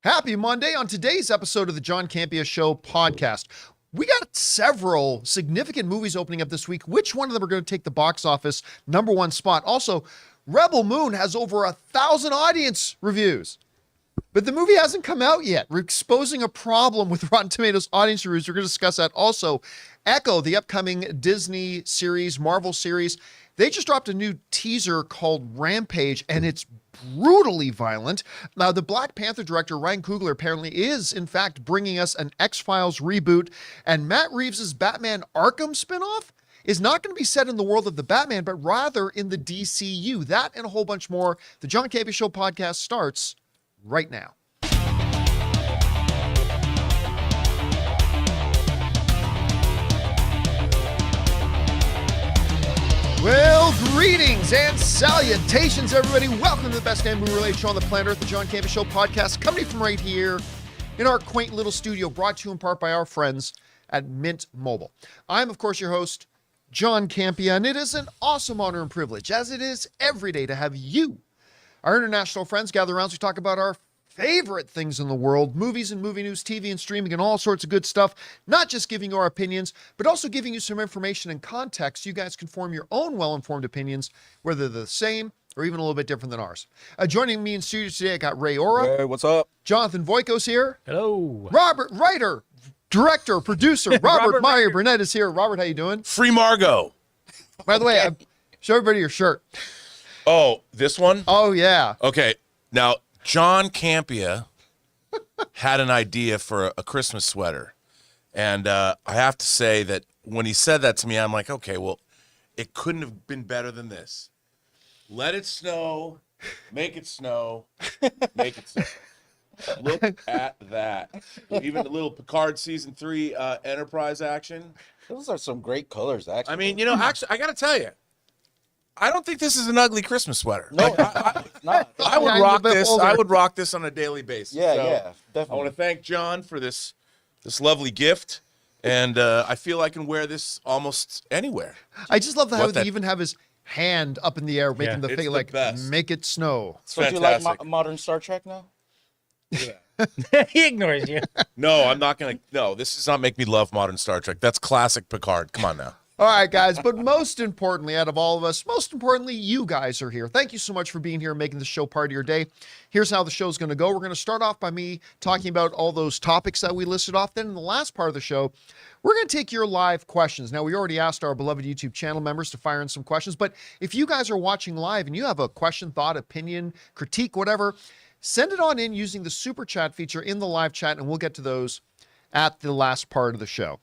Happy Monday. On today's episode of the John Campea Show podcast, we got several significant movies opening up this week. Which one of them are going to take the box office #1 spot? Also, Rebel Moon has over 1,000 audience reviews, but the movie hasn't come out yet. We're exposing a problem with Rotten Tomatoes audience reviews. We're going to discuss that. Also, Echo, the upcoming Disney series, Marvel series, they just dropped a new teaser called Rampage, and it's brutally violent. Now, the Black Panther director, Ryan Coogler, apparently is, in fact, bringing us an X-Files reboot, and Matt Reeves' Batman Arkham spinoff is not going to be set in the world of the Batman, but rather in the DCU. That and a whole bunch more. The John Campea Show podcast starts right now. Well, greetings and salutations, everybody. Welcome to the best damn movie-related show on the planet Earth, the John Campea Show podcast, coming from right here in our quaint little studio, brought to you in part by our friends at Mint Mobile. I'm, of course, your host, John Campea, and it is an awesome honor and privilege, as it is every day, to have you, our international friends, gather around as we talk about our favorite things in the world, movies and movie news, TV and streaming, and all sorts of good stuff. Not just giving you our opinions, but also giving you some information and context so you guys can form your own well-informed opinions, whether they're the same or even a little bit different than ours. Joining me in studio today, I got Ray Ora. Hey, what's up? Jonathan Voikos here. Hello. Robert, writer, director, producer, Robert Meyer Burnett is here. Robert, how you doing? Free Margot. By the way, show everybody your shirt. Oh, this one? Oh, yeah. Okay, now, John Campea had an idea for a Christmas sweater. And I have to say that when he said that to me, I'm like, okay, well, it couldn't have been better than this. Let it snow, make it snow, make it snow. Look at that. Even a little Picard Season 3 Enterprise action. Those are some great colors, actually. I mean, actually, I got to tell you, I don't think this is an ugly Christmas sweater. No, it's not. I would rock this. I would rock this on a daily basis. Yeah, So, yeah, definitely. I want to thank John for this lovely gift, and I feel I can wear this almost anywhere. I just love how What they that- even have his hand up in the air, making the It's thing the like, best. make it snow. So do you like Fantastic. modern Star Trek now? He ignores you. No, I'm not gonna. No, this does not make me love modern Star Trek. That's classic Picard. Come on now. All right, guys, but most importantly, out of all of us, most importantly, you guys are here. Thank you so much for being here and making the show part of your day. Here's how the show's going to go. We're going to start off by me talking about all those topics that we listed off. Then in the last part of the show, we're going to take your live questions. Now, we already asked our beloved YouTube channel members to fire in some questions, but if you guys are watching live and you have a question, thought, opinion, critique, whatever, send it on in using the super chat feature in the live chat, and we'll get to those at the last part of the show.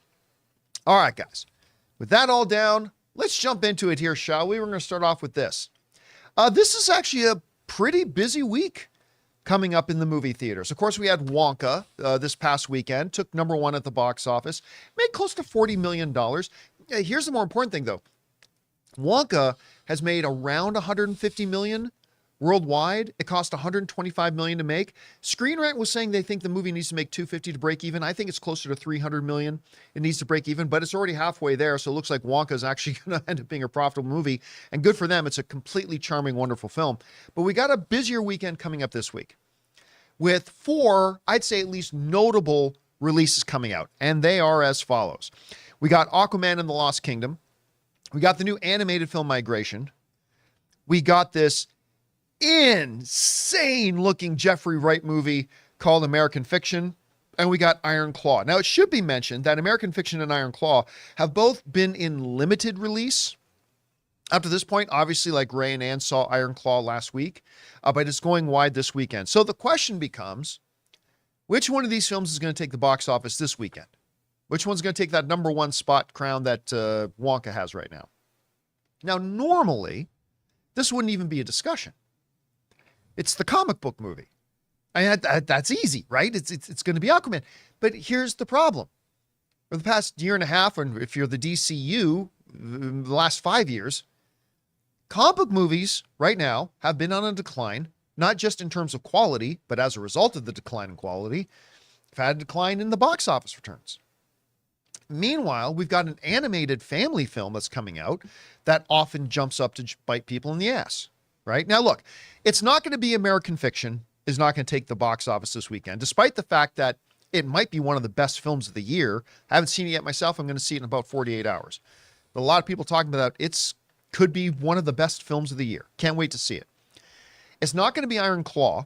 All right, guys. With that all down, let's jump into it here, shall we? We're going to start off with this. This is actually a pretty busy week coming up in the movie theaters. Of course, we had Wonka this past weekend, took #1 at the box office, made close to $40 million. Here's the more important thing, though. Wonka has made around $150 million worldwide. It cost $125 million to make. Screen Rant was saying they think the movie needs to make $250 to break even. I think it's closer to $300 million. It needs to break even, but it's already halfway there. So it looks like Wonka is actually going to end up being a profitable movie, and good for them. It's a completely charming, wonderful film. But we got a busier weekend coming up this week with 4, I'd say at least notable releases coming out. And they are as follows. We got Aquaman and the Lost Kingdom. We got the new animated film Migration. We got this insane looking Jeffrey Wright movie called American Fiction, and we got Iron Claw. Now, it should be mentioned that American Fiction and Iron Claw have both been in limited release up to this point. Obviously, like Ray and Ann saw Iron Claw last week, but it's going wide this weekend. So the question becomes, which one of these films is going to take the box office this weekend? Which one's going to take that #1 spot crown that Wonka has right now? Now, normally, this wouldn't even be a discussion. It's the comic book movie. That's easy, right? It's going to be Aquaman. But here's the problem. For the past year and a half, and if you're the DCU, the last 5 years, comic book movies right now have been on a decline, not just in terms of quality, but as a result of the decline in quality, we've had a decline in the box office returns. Meanwhile, we've got an animated family film that's coming out that often jumps up to bite people in the ass. Right? Now, look, it's not going to be American Fiction is not going to take the box office this weekend, despite the fact that it might be one of the best films of the year. I haven't seen it yet myself. I'm going to see it in about 48 hours. But a lot of people talking about could be one of the best films of the year. Can't wait to see it. It's not going to be Iron Claw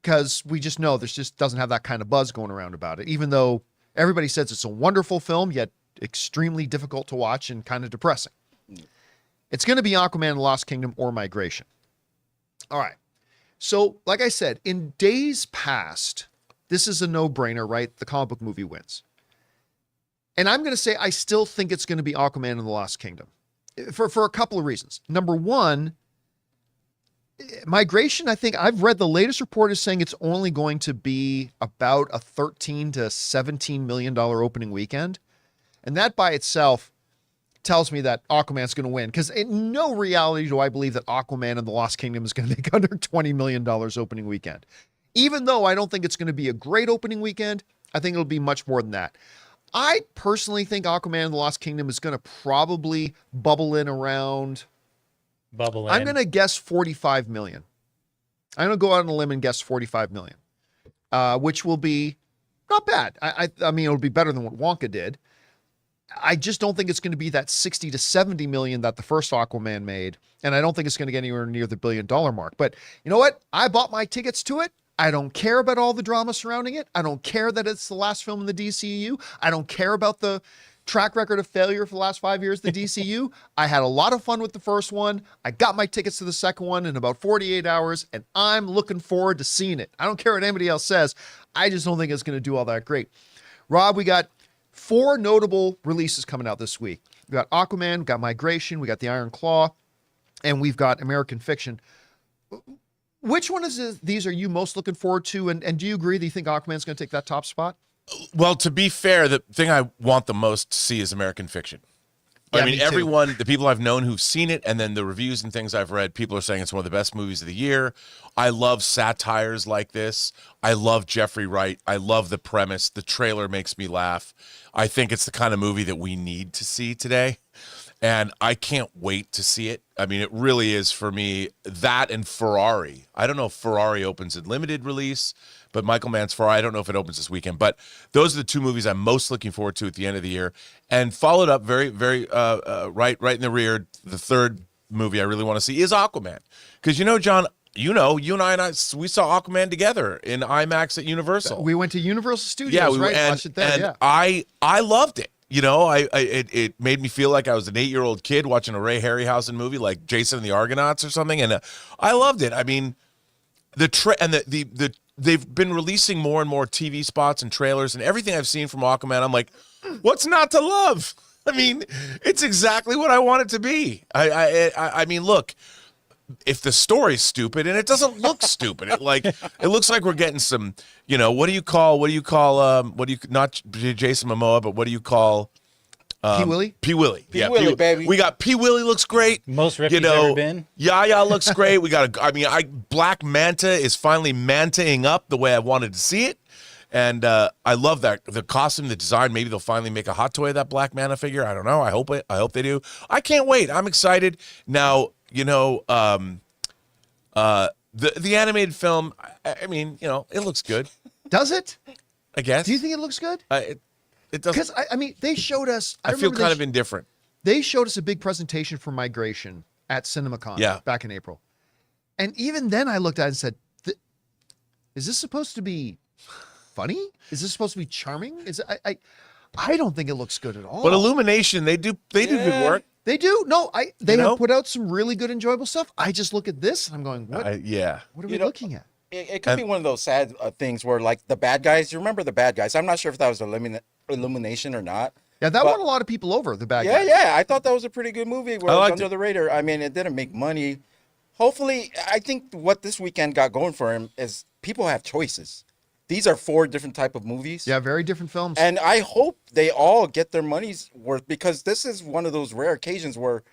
because we just know this just doesn't have that kind of buzz going around about it, even though everybody says it's a wonderful film, yet extremely difficult to watch and kind of depressing. It's going to be Aquaman and the Lost Kingdom or Migration. All right. So, like I said, in days past, this is a no-brainer, right? The comic book movie wins. And I'm going to say I still think it's going to be Aquaman and the Lost Kingdom for a couple of reasons. Number one, Migration, I think I've read the latest report is saying it's only going to be about a $13 to $17 million opening weekend. And that by itself tells me that Aquaman's going to win, because in no reality do I believe that Aquaman and the Lost Kingdom is going to make under $20 million opening weekend. Even though I don't think it's going to be a great opening weekend, I think it'll be much more than that. I personally think Aquaman and the Lost Kingdom is going to probably bubble in around... I'm going to guess 45 million. I'm going to go out on a limb and guess 45 million, which will be not bad. I mean, it'll be better than what Wonka did. I just don't think it's going to be that 60 to 70 million that the first Aquaman made. And I don't think it's going to get anywhere near the $1 billion mark. But you know what? I bought my tickets to it. I don't care about all the drama surrounding it. I don't care that it's the last film in the DCU. I don't care about the track record of failure for the last 5 years, the DCU. I had a lot of fun with the first one. I got my tickets to the second one in about 48 hours, and I'm looking forward to seeing it. I don't care what anybody else says. I just don't think it's going to do all that great. Rob, we got 4 notable releases coming out this week. We got Aquaman, we got Migration, we got The Iron Claw, and we've got American Fiction. Which one of these are you most looking forward to? And do you agree that you think Aquaman's going to take that top spot? Well, to be fair, the thing I want the most to see is American Fiction. Yeah, I mean, me too. everyone, the people I've known who've seen it, and then the reviews and things I've read, people are saying it's one of the best movies of the year. I love satires like this. I love Jeffrey Wright. I love the premise. The trailer makes me laugh. I think it's the kind of movie that we need to see today. And I can't wait to see it. I mean, it really is, for me, that and Ferrari. I don't know if Ferrari opens in limited release, but Michael Mann's Ferrari, I don't know if it opens this weekend. But those are the 2 movies I'm most looking forward to at the end of the year. And followed up very, very right in the rear, the third movie I really want to see is Aquaman. Because, John, you and I, we saw Aquaman together in IMAX at Universal. We went to Universal Studios, right? Watched it there, and I loved it. It made me feel like I was an 8-year-old kid watching a Ray Harryhausen movie like Jason and the Argonauts or something, and I loved it. I mean, they've been releasing more and more TV spots and trailers, and everything I've seen from Aquaman, I'm like, what's not to love? I mean, it's exactly what I want it to be. I mean, look. If the story's stupid, and it doesn't look stupid, it looks like we're getting some, not Jason Momoa, but what do you call P. Willie? P. Willie. P. Willie, baby. We got P. Willie looks great. Most ripped he's ever been. Yaya looks great. We got Black Manta is finally mantaing up the way I wanted to see it. And I love that. The costume, the design, maybe they'll finally make a hot toy of that Black Manta figure. I don't know. I hope they do. I can't wait. I'm excited. Now, the animated film, I mean, it looks good. Does it? I guess. Do you think it looks good? It doesn't. Because, I mean, they showed us... I feel kind of indifferent. They showed us a big presentation for Migration at CinemaCon back in April. And even then I looked at it and said, is this supposed to be funny? Is this supposed to be charming? I don't think it looks good at all. But Illumination, they do good work. They do. No, they have put out some really good, enjoyable stuff. I just look at this and I'm going, what? What are we looking at? It could be one of those sad things where, like, the bad guys. You remember the bad guys? I'm not sure if that was Illumination or not. Yeah, that won a lot of people over. The bad guys. Yeah. I thought that was a pretty good movie. Where it was under the radar. I mean, it didn't make money. Hopefully, I think what this weekend got going for him is people have choices. These are 4 different type of movies. Yeah, very different films. And I hope they all get their money's worth, because this is one of those rare occasions where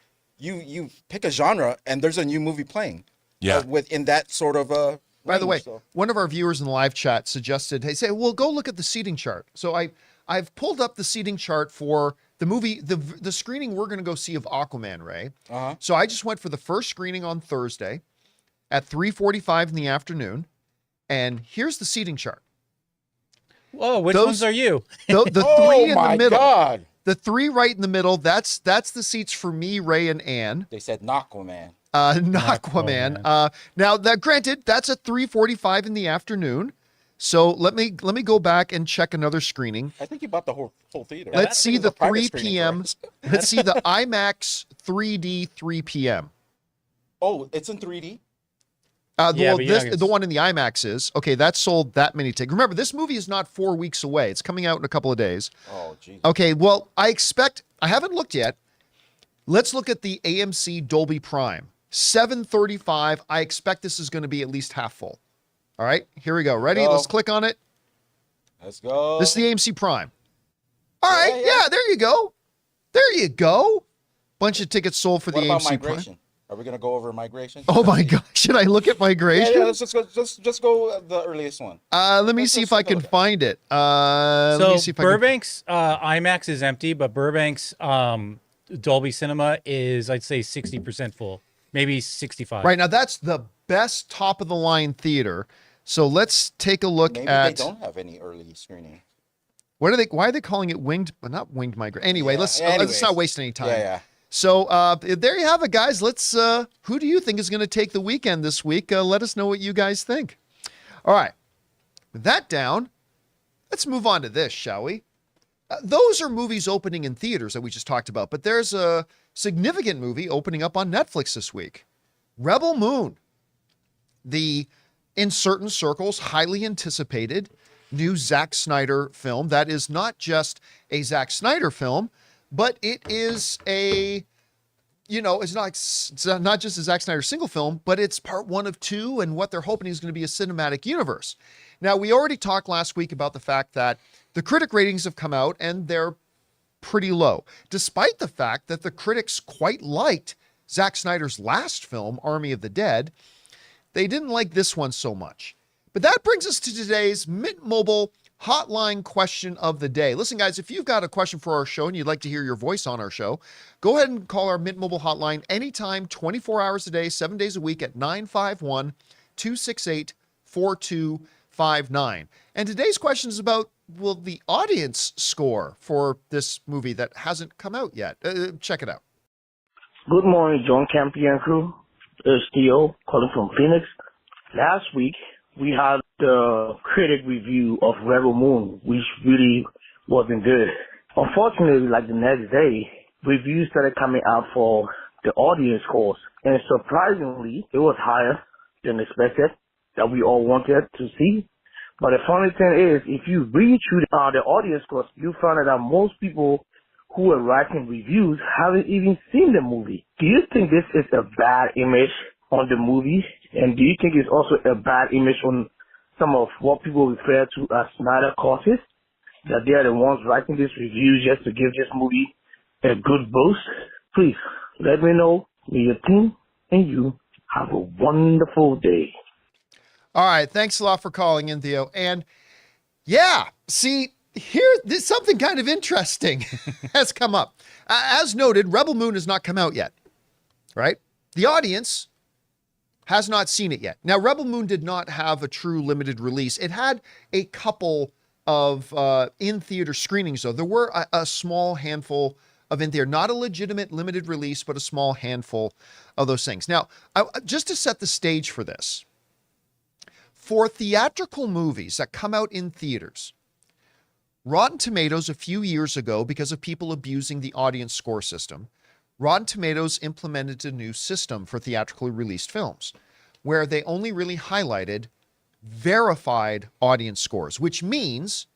you pick a genre and there's a new movie playing. Yeah. Within that sort of By the way, one of our viewers in the live chat suggested, well, go look at the seating chart. So I've pulled up the seating chart for the movie, the screening we're going to go see of Aquaman, Ray. So I just went for the first screening on Thursday at 3:45 in the afternoon. And here's the seating chart. Whoa, which ones are you? The Oh three in the my middle. God. The three right in the middle, that's the seats for me, Ray, and Ann. They said Aquaman. Aquaman. Now that granted, that's at 3:45 in the afternoon. So let me go back and check another screening. I think you bought the whole theater. Let's see the 3 screening p.m. for us. Let's see the IMAX 3D 3 p.m. Oh, it's in 3D? The one in the IMAX is. Okay, that sold that many tickets. Remember, this movie is not 4 weeks away. It's coming out in a couple of days. Oh, geez. Okay, well, I haven't looked yet. Let's look at the AMC Dolby Prime. 7:35. I expect this is going to be at least half full. All right, here we go. Ready? Let's click on it. Let's go. This is the AMC Prime. All right, Yeah. there you go. There you go. Bunch of tickets sold for What the about AMC migration? Prime. Are we gonna go over migration? Oh my gosh, should I look at migration? Yeah, let's just go the earliest one. Let me see if I can find it. Let me see if Burbank's IMAX is empty, but Burbank's Dolby Cinema is, I'd say, 60% full, maybe 65. Right, now that's the best top of the line theater. So let's take a look Maybe at. they don't have any early screening. Why are they calling it winged? But not winged migration. Anyway, let's not waste any time. Yeah. So there you have it, guys. Let's. Who do you think is going to take the weekend this week? Let us know what you guys think. All right, with that down, let's move on to this, shall we? Those are movies opening in theaters that we just talked about, but there's a significant movie opening up on Netflix this week. Rebel Moon, the in certain circles highly anticipated new Zack Snyder film that is not just a Zack Snyder film, but it is it's not just a Zack Snyder single film, but it's part 1 of 2, and what they're hoping is going to be a cinematic universe. Now, we already talked last week about the fact that the critic ratings have come out and they're pretty low, despite the fact that the critics quite liked Zack Snyder's last film, Army of the Dead. They didn't like this one so much. But that brings us to today's Mint Mobile hotline question of the day. Listen, guys, if you've got a question for our show and you'd like to hear your voice on our show, go ahead and call our Mint Mobile hotline anytime, 24 hours a day, 7 days a week at 951-268-4259. And today's question is about, will the audience score for this movie that hasn't come out yet? Check it out. Good morning, John Campea and crew. It's Theo calling from Phoenix. Last week, we had the critic review of Rebel Moon, which really wasn't good. Unfortunately, like the next day, reviews started coming out for the audience scores. And surprisingly, it was higher than expected, that we all wanted to see. But the funny thing is, if you read through the audience scores, you find out that most people who are writing reviews haven't even seen the movie. Do you think this is a bad image on the movie? And do you think it's also a bad image on some of what people refer to as Snyder causes? That they are the ones writing these reviews just to give this movie a good boost? Please, let me know. May your team and you have a wonderful day. All right. Thanks a lot for calling in, Theo. And see, there's something kind of interesting has come up. As noted, Rebel Moon has not come out yet, right? The audience has not seen it yet. Now, Rebel Moon did not have a true limited release. It had a couple of in-theater screenings, though. There were a small handful of in-theater, not a legitimate limited release, but a small handful of those things. Now, just to set the stage for this, for theatrical movies that come out in theaters, Rotten Tomatoes a few years ago, because of people abusing the audience score system, Rotten Tomatoes implemented a new system for theatrically released films where they only really highlighted verified audience scores, which means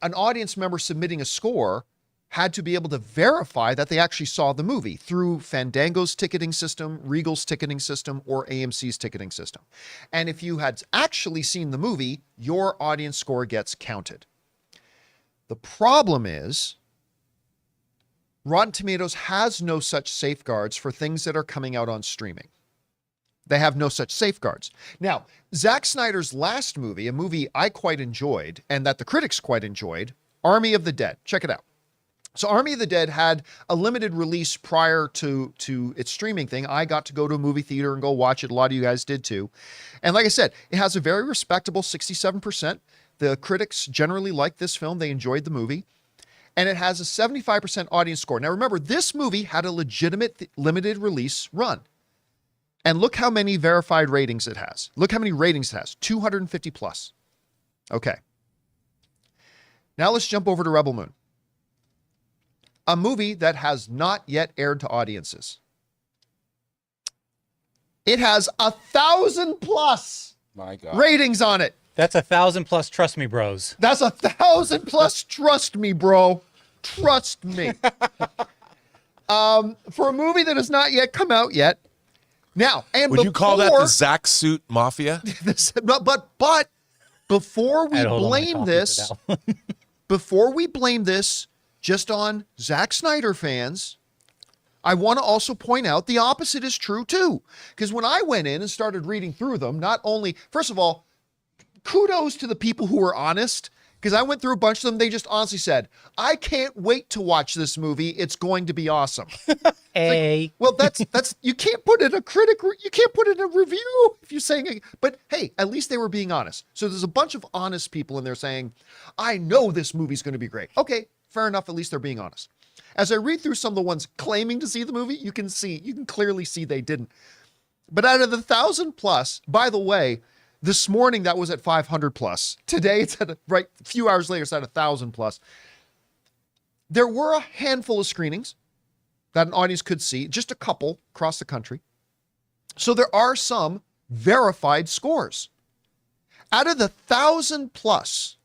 an audience member submitting a score had to be able to verify that they actually saw the movie through Fandango's ticketing system, Regal's ticketing system, or AMC's ticketing system. And if you had actually seen the movie, your audience score gets counted. The problem is Rotten Tomatoes has no such safeguards for things that are coming out on streaming. They have no such safeguards. Now, Zack Snyder's last movie, a movie I quite enjoyed and that the critics quite enjoyed, Army of the Dead. Check it out. So Army of the Dead had a limited release prior to its streaming thing. I got to go to a movie theater and go watch it. A lot of you guys did too. And like I said, it has a very respectable 67%. The critics generally liked this film. They enjoyed the movie. And it has a 75% audience score. Now remember, this movie had a legitimate limited release run. And look how many verified ratings it has. Look how many ratings it has. 250 plus. Okay. Now let's jump over to Rebel Moon. A movie that has not yet aired to audiences. It has 1,000 plus My God. ratings on it. That's 1,000 plus. Trust me, bros. That's 1,000 plus. Trust me, bro. Trust me. For a movie that has not yet come out yet. Now, and Would you call that the Zack Suit Mafia? but before we I had to hold on my blame coffee for this, that one. before we blame this just on Zack Snyder fans, I want to also point out the opposite is true too. Because when I went in and started reading through them, not only, first of all, kudos to the people who were honest, because I went through a bunch of them. They just honestly said, I can't wait to watch this movie. It's going to be awesome. Well, that's you can't put in a critic, you can't put in a review if you're saying, but hey, at least they were being honest. So there's a bunch of honest people in there saying, I know this movie's going to be great. Okay, fair enough. At least they're being honest. As I read through some of the ones claiming to see the movie, you can clearly see they didn't. But out of the 1,000 plus, by the way, this morning that was at 500 plus. Today it's at a few hours later, it's at 1,000 plus. There were a handful of screenings that an audience could see, just a couple across the country. So there are some verified scores. Out of the 1,000 plus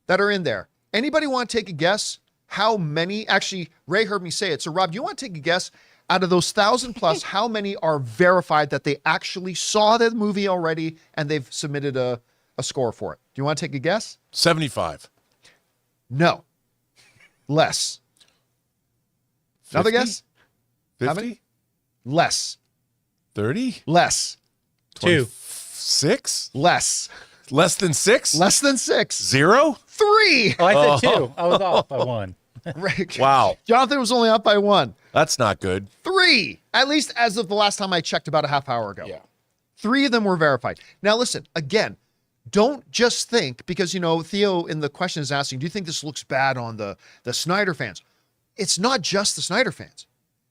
that are in there, anybody want to take a guess how many? Actually, Ray heard me say it. So Rob, do you want to take a guess? Out of those 1,000 plus, how many are verified that they actually saw the movie already and they've submitted a score for it? Do you want to take a guess? 75. No. Less. 50? Another guess? How 50? many? Less. 30? Less. 2. 6? Less. Less than 6? Less than 6. 0? 3. Oh, I said 2. I was off by 1. Wow. Jonathan was only up by 1. That's not good. 3. At least as of the last time I checked about a half hour ago. Yeah. 3 of them were verified. Now listen, again, don't just think, because, Theo in the question is asking, do you think this looks bad on the Snyder fans? It's not just the Snyder fans.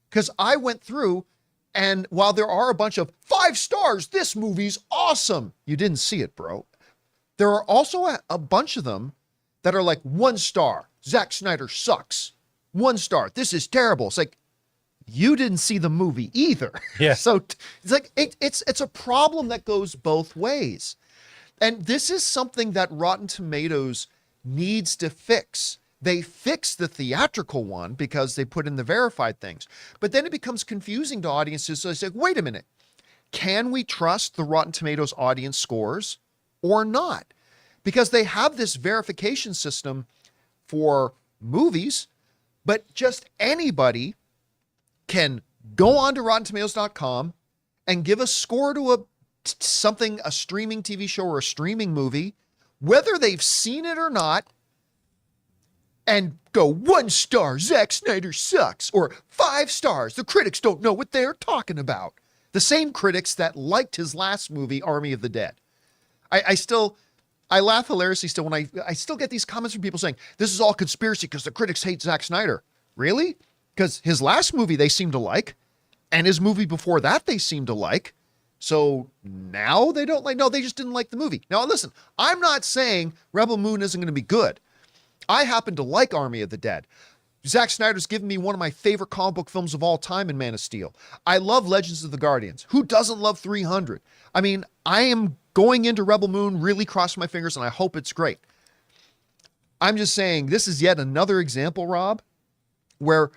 Because I went through, and while there are a bunch of 5 stars, this movie's awesome. You didn't see it, bro. There are also a bunch of them that are like 1 star. Zack Snyder sucks. 1 star. This is terrible. It's like, you didn't see the movie either. Yeah. So it's like, it's a problem that goes both ways. And this is something that Rotten Tomatoes needs to fix. They fix the theatrical one because they put in the verified things. But then it becomes confusing to audiences. So they say, wait a minute, can we trust the Rotten Tomatoes audience scores or not? Because they have this verification system for movies, but just anybody can go on to RottenTomatoes.com and give a score to a streaming TV show or a streaming movie, whether they've seen it or not, and go 1 star, Zack Snyder sucks, or 5 stars, the critics don't know what they're talking about. The same critics that liked his last movie, Army of the Dead. I laugh hilariously still when I still get these comments from people saying, this is all conspiracy because the critics hate Zack Snyder. Really? Because his last movie they seem to like, and his movie before that they seem to like. So now they don't like, no, they just didn't like the movie. Now listen, I'm not saying Rebel Moon isn't going to be good. I happen to like Army of the Dead. Zack Snyder's given me one of my favorite comic book films of all time in Man of Steel. I love Legends of the Guardians. Who doesn't love 300? I mean, I am going into Rebel Moon really crossing my fingers, and I hope it's great. I'm just saying this is yet another example, Rob, where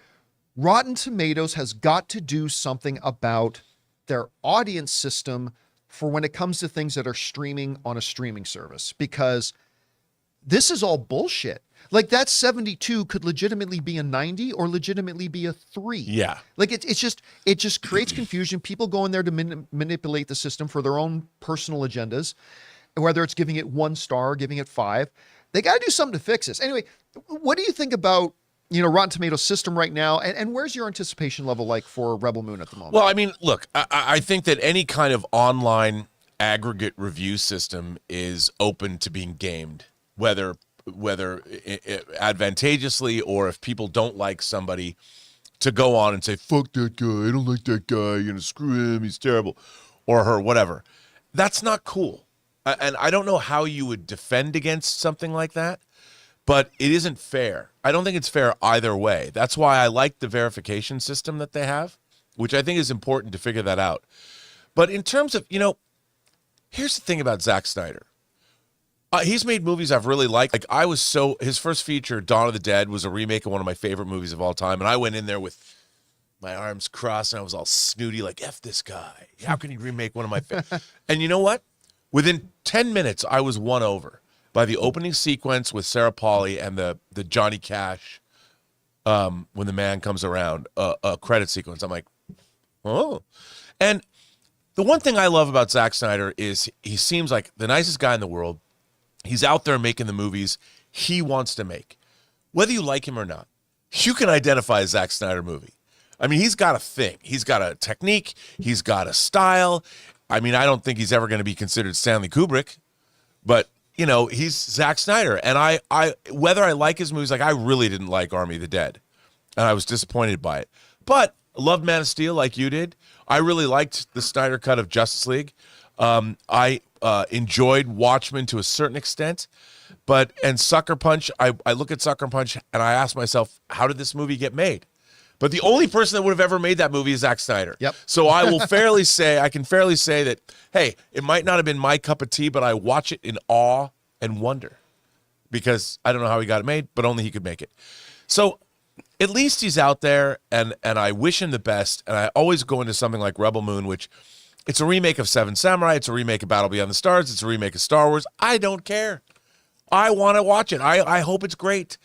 Rotten Tomatoes has got to do something about their audience system for when it comes to things that are streaming on a streaming service, because this is all bullshit. Like that 72 could legitimately be a 90 or legitimately be a 3. Yeah. Like it just creates confusion. People go in there to manipulate the system for their own personal agendas, whether it's giving it 1 star, giving it 5. They got to do something to fix this. Anyway, what do you think about Rotten Tomatoes system right now, and where's your anticipation level like for Rebel Moon at the moment? Well, I mean, look, I think that any kind of online aggregate review system is open to being gamed, whether advantageously or if people don't like somebody to go on and say, fuck that guy, I don't like that guy, screw him, he's terrible, or her, whatever. That's not cool. And I don't know how you would defend against something like that, but it isn't fair. I don't think it's fair either way. That's why I like the verification system that they have, which I think is important to figure that out. But in terms of, here's the thing about Zack Snyder. He's made movies I've really liked. His first feature, Dawn of the Dead, was a remake of one of my favorite movies of all time. And I went in there with my arms crossed and I was all snooty, like, F this guy. How can he remake one of my favorites? And you know what? Within 10 minutes, I was won over by the opening sequence with Sarah Polley and the Johnny Cash, when the man comes around, a credit sequence. I'm like, oh. And the one thing I love about Zack Snyder is he seems like the nicest guy in the world. He's out there making the movies he wants to make. Whether you like him or not, you can identify a Zack Snyder movie. I mean, he's got a thing. He's got a technique. He's got a style. I mean, I don't think he's ever going to be considered Stanley Kubrick, but, he's Zack Snyder. And I whether I like his movies, like I really didn't like Army of the Dead, and I was disappointed by it. But I loved Man of Steel like you did. I really liked the Snyder cut of Justice League. I enjoyed Watchmen to a certain extent, and Sucker Punch, I look at Sucker Punch and I ask myself, how did this movie get made? But the only person that would have ever made that movie is Zack Snyder. Yep. So I can fairly say that, hey, it might not have been my cup of tea, but I watch it in awe and wonder because I don't know how he got it made, but only he could make it. So at least he's out there, and I wish him the best. And I always go into something like Rebel Moon, which it's a remake of Seven Samurai. It's a remake of Battle Beyond the Stars. It's a remake of Star Wars. I don't care. I want to watch it. I hope it's great.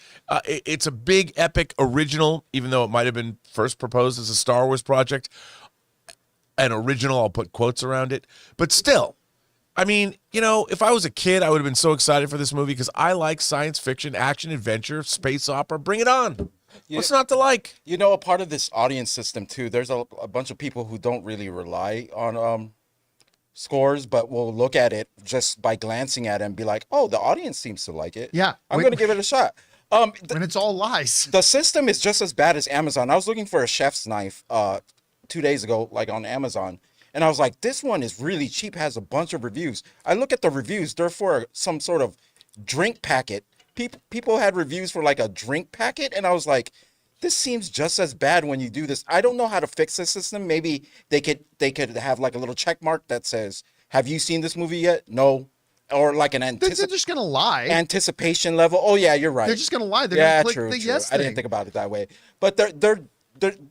It's a big, epic, original, even though it might have been first proposed as a Star Wars project. An original, I'll put quotes around it. But still, I mean, if I was a kid, I would have been so excited for this movie because I like science fiction, action, adventure, space opera. Bring it on. What's not to like? A part of this audience system, too, there's a bunch of people who don't really rely on scores, but will look at it just by glancing at it and be like, oh, the audience seems to like it. Yeah. I'm going to give it a shot. And it's all lies. The system is just as bad as Amazon. I was looking for a chef's knife 2 days ago, like on Amazon. And I was like, this one is really cheap, has a bunch of reviews. I look at the reviews. They're for some sort of drink packet. People had reviews for like a drink packet. And I was like, this seems just as bad when you do this. I don't know how to fix this system. Maybe they could have like a little check mark that says, have you seen this movie yet? No. Or like an They're just going to lie. Anticipation level. Oh, yeah, you're right. They're just going to lie. They're going to click true, the true. yes I thing. didn't think about it that way. But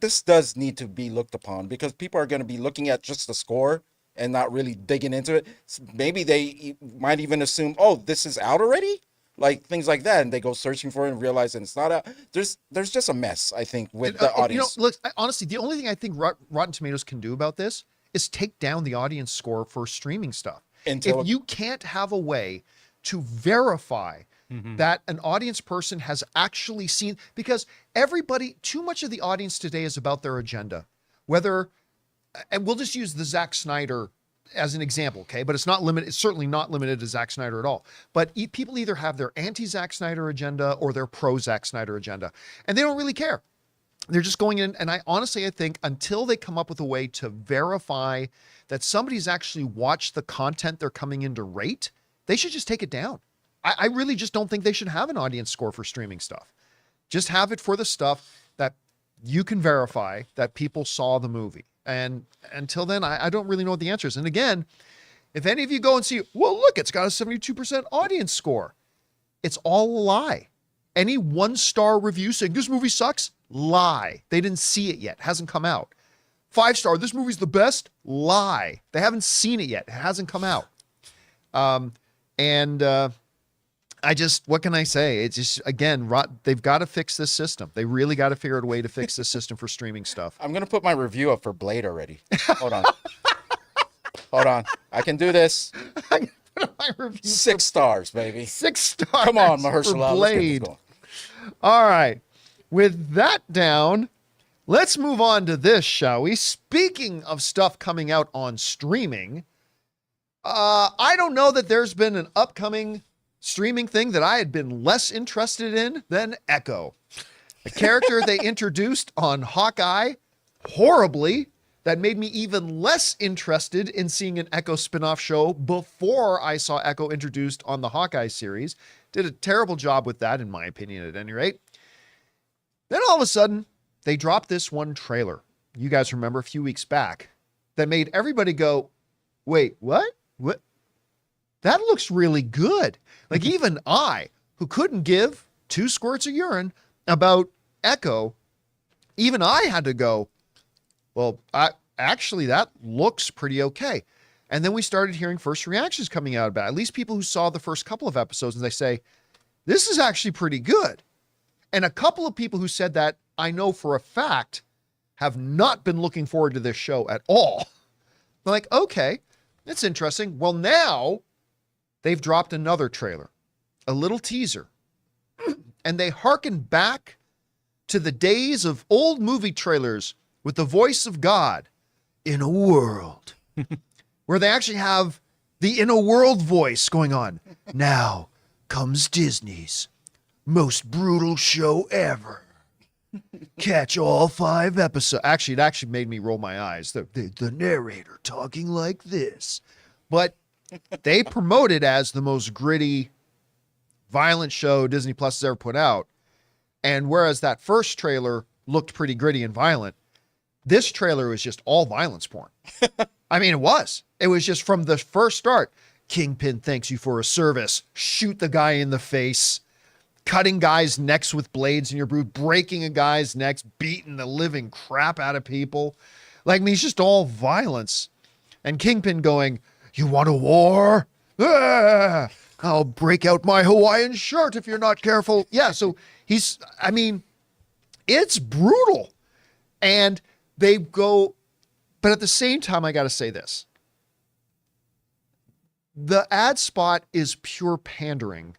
this does need to be looked upon because people are going to be looking at just the score and not really digging into it. Maybe they might even assume, oh, this is out already? Like things like that. And they go searching for it and realize that it's not out. There's just a mess, I think, with the audience. Look, honestly, the only thing I think Rotten Tomatoes can do about this is take down the audience score for streaming stuff. If you can't have a way to verify that an audience person has actually seen, because too much of the audience today is about their agenda. And we'll just use the Zack Snyder as an example, okay? But it's certainly not limited to Zack Snyder at all. But people either have their anti-Zack Snyder agenda or their pro-Zack Snyder agenda, and they don't really care. They're just going in, and I think until they come up with a way to verify that somebody's actually watched the content they're coming in to rate, they should just take it down. I really just don't think they should have an audience score for streaming stuff. Just have it for the stuff that you can verify that people saw the movie. And until then, I don't really know what the answer is. And again, if any of you go and see, well, look, it's got a 72% audience score. It's all a lie. Any 1-star review saying this movie sucks, lie. They didn't see it yet. Hasn't come out. 5-star, this movie's the best, lie. They haven't seen it yet. It hasn't come out. What can I say? It's just, again, they've got to fix this system. They really got to figure out a way to fix this system for streaming stuff. I'm going to put my review up for Blade already. Hold on. Hold on. I can do this. My review 6 stars, baby. 6 stars. Come on, Mahershala. Blade. All right. with that down, let's move on to this, shall we? Speaking of stuff coming out on streaming, I don't know that there's been an upcoming streaming thing that I had been less interested in than Echo, a character they introduced on Hawkeye horribly that made me even less interested in seeing an Echo spinoff show before I saw Echo introduced on the Hawkeye series. Did a terrible job with that, in my opinion, at any rate. Then all of a sudden, they dropped this one trailer. You guys remember a few weeks back that made everybody go, wait, what? What? That looks really good. Like even I, who couldn't give 2 squirts of urine about Echo, even I had to go, well, actually that looks pretty okay. And then we started hearing first reactions coming out about it. At least people who saw the first couple of episodes, and they say, this is actually pretty good. And a couple of people who said that, I know for a fact, have not been looking forward to this show at all. I'm like, okay, that's interesting. Well, now they've dropped another trailer, a little teaser, and they hearken back to the days of old movie trailers with the voice of God in a world, where they actually have the in a world voice going on. Now comes Disney's most brutal show ever. Catch all 5 episodes. Actually, it actually made me roll my eyes. The narrator talking like this. But they promote it as the most gritty, violent show Disney Plus has ever put out. And whereas that first trailer looked pretty gritty and violent, this trailer was just all violence porn. I mean, it was. It was just from the first start. Kingpin thanks you for a service. Shoot the guy in the face. Cutting guys' necks with blades in your boot, breaking a guy's necks, beating the living crap out of people. Like, I mean, it's just all violence. And Kingpin going, you want a war? Ah, I'll break out my Hawaiian shirt if you're not careful. Yeah, so I mean, it's brutal. And they go, but at the same time, I got to say this. The ad spot is pure pandering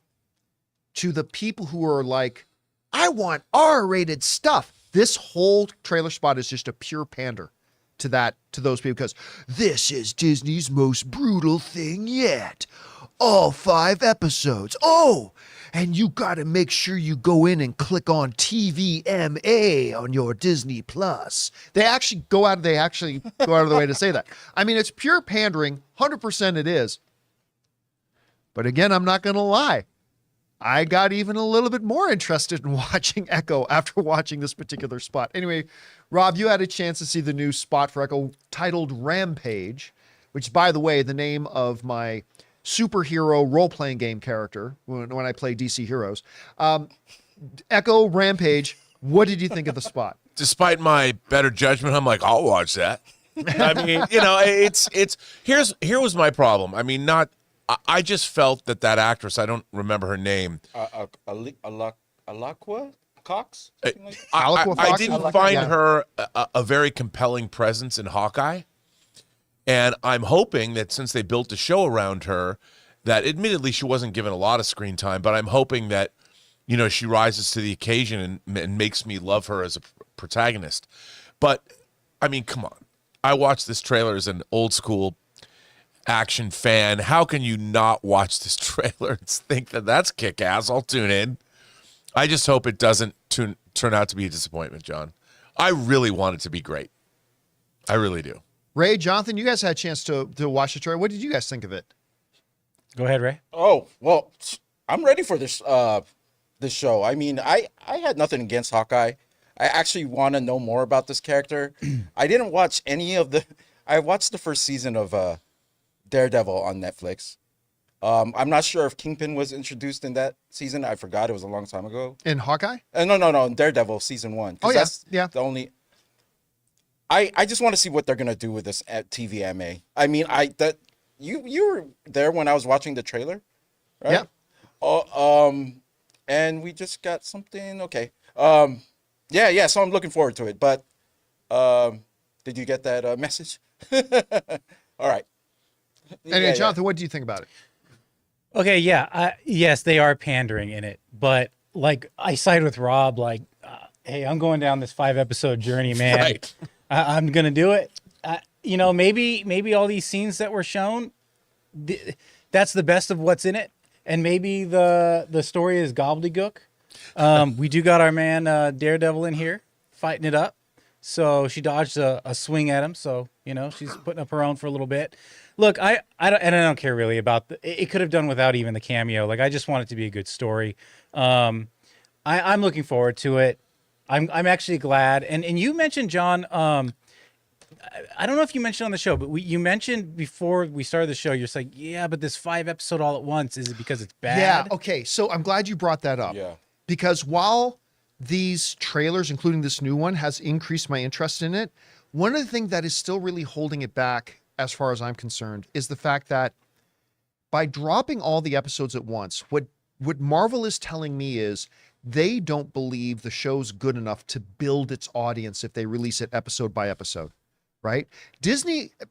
to the people who are like, I want R-rated stuff. This whole trailer spot is just a pure pander to those people, because this is Disney's most brutal thing yet. All 5 episodes. Oh, and you got to make sure you go in and click on TVMA on your Disney Plus. They actually go out of the way to say that. I mean, it's pure pandering. 100% it is. But again, I'm not going to lie. I got even a little bit more interested in watching Echo after watching this particular spot. Anyway, Rob, you had a chance to see the new spot for Echo titled Rampage, which, by the way, the name of my superhero role-playing game character when I play DC Heroes. Echo Rampage, what did you think of the spot? Despite my better judgment, I'm like, I'll watch that. I mean, you know, here was my problem. I mean, I just felt that actress, I don't remember her name. Alaqua Cox? I didn't find her a very compelling presence in Hawkeye. And I'm hoping that since they built a show around her, that admittedly she wasn't given a lot of screen time, but I'm hoping that, you know, she rises to the occasion and makes me love her as a protagonist. But, I mean, come on. I watched this trailer as an old school action fan. How can you not watch this trailer and think that that's kick-ass? I'll tune in. I just hope it doesn't turn out to be a disappointment, John. I really want it to be great. I really do. Ray, Jonathan, you guys had a chance to watch the trailer. What did you guys think of it? Go ahead, Ray. Oh, well, I'm ready for this show. I mean, I had nothing against Hawkeye. I actually want to know more about this character. I didn't watch I watched the first season of Daredevil on Netflix. I'm not sure if Kingpin was introduced in that season. I forgot. It was a long time ago. In Hawkeye? No, in Daredevil season 1. Oh, yeah. That's yeah. the only... I just want to see what they're going to do with this at TVMA. I mean, you were there when I was watching the trailer, right? Yeah. And we just got something. Okay. Yeah. So I'm looking forward to it. But did you get that message? All right. Anyway, Jonathan, what do you think about it? Okay, yeah. Yes, they are pandering in it. But, like, I side with Rob. Like, Hey, I'm going down this 5-episode journey, man. Right. I'm gonna do it. You know, maybe all these scenes that were shown, that's the best of what's in it, and maybe the story is gobbledygook. We do got our man Daredevil in here fighting it up. So she dodged a swing at him. So, you know, she's putting up her own for a little bit. Look, I don't care really about it could have done without even the cameo. Like, I just want it to be a good story. I'm looking forward to it. I'm actually glad. And you mentioned, John, I don't know if you mentioned on the show, but you mentioned before we started the show, you're just like, yeah, but this 5-episode all at once, is it because it's bad? Yeah. Okay. So I'm glad you brought that up. Yeah. Because while these trailers, including this new one, has increased my interest in it, one of the things that is still really holding it back, as far as I'm concerned, is the fact that by dropping all the episodes at once, what Marvel is telling me is they don't believe the show's good enough to build its audience if they release it episode by episode, right?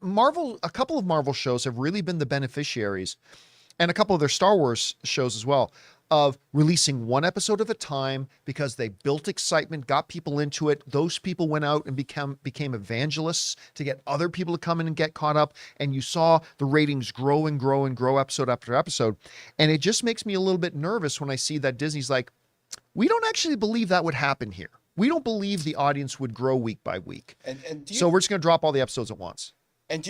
Marvel, a couple of Marvel shows have really been the beneficiaries, and a couple of their Star Wars shows as well, of releasing one episode at a time because they built excitement, got people into it. Those people went out and became evangelists to get other people to come in and get caught up. And you saw the ratings grow and grow and grow episode after episode. And it just makes me a little bit nervous when I see that Disney's like, we don't actually believe that would happen here. We don't believe the audience would grow week by week. So we're just going to drop all the episodes at once. And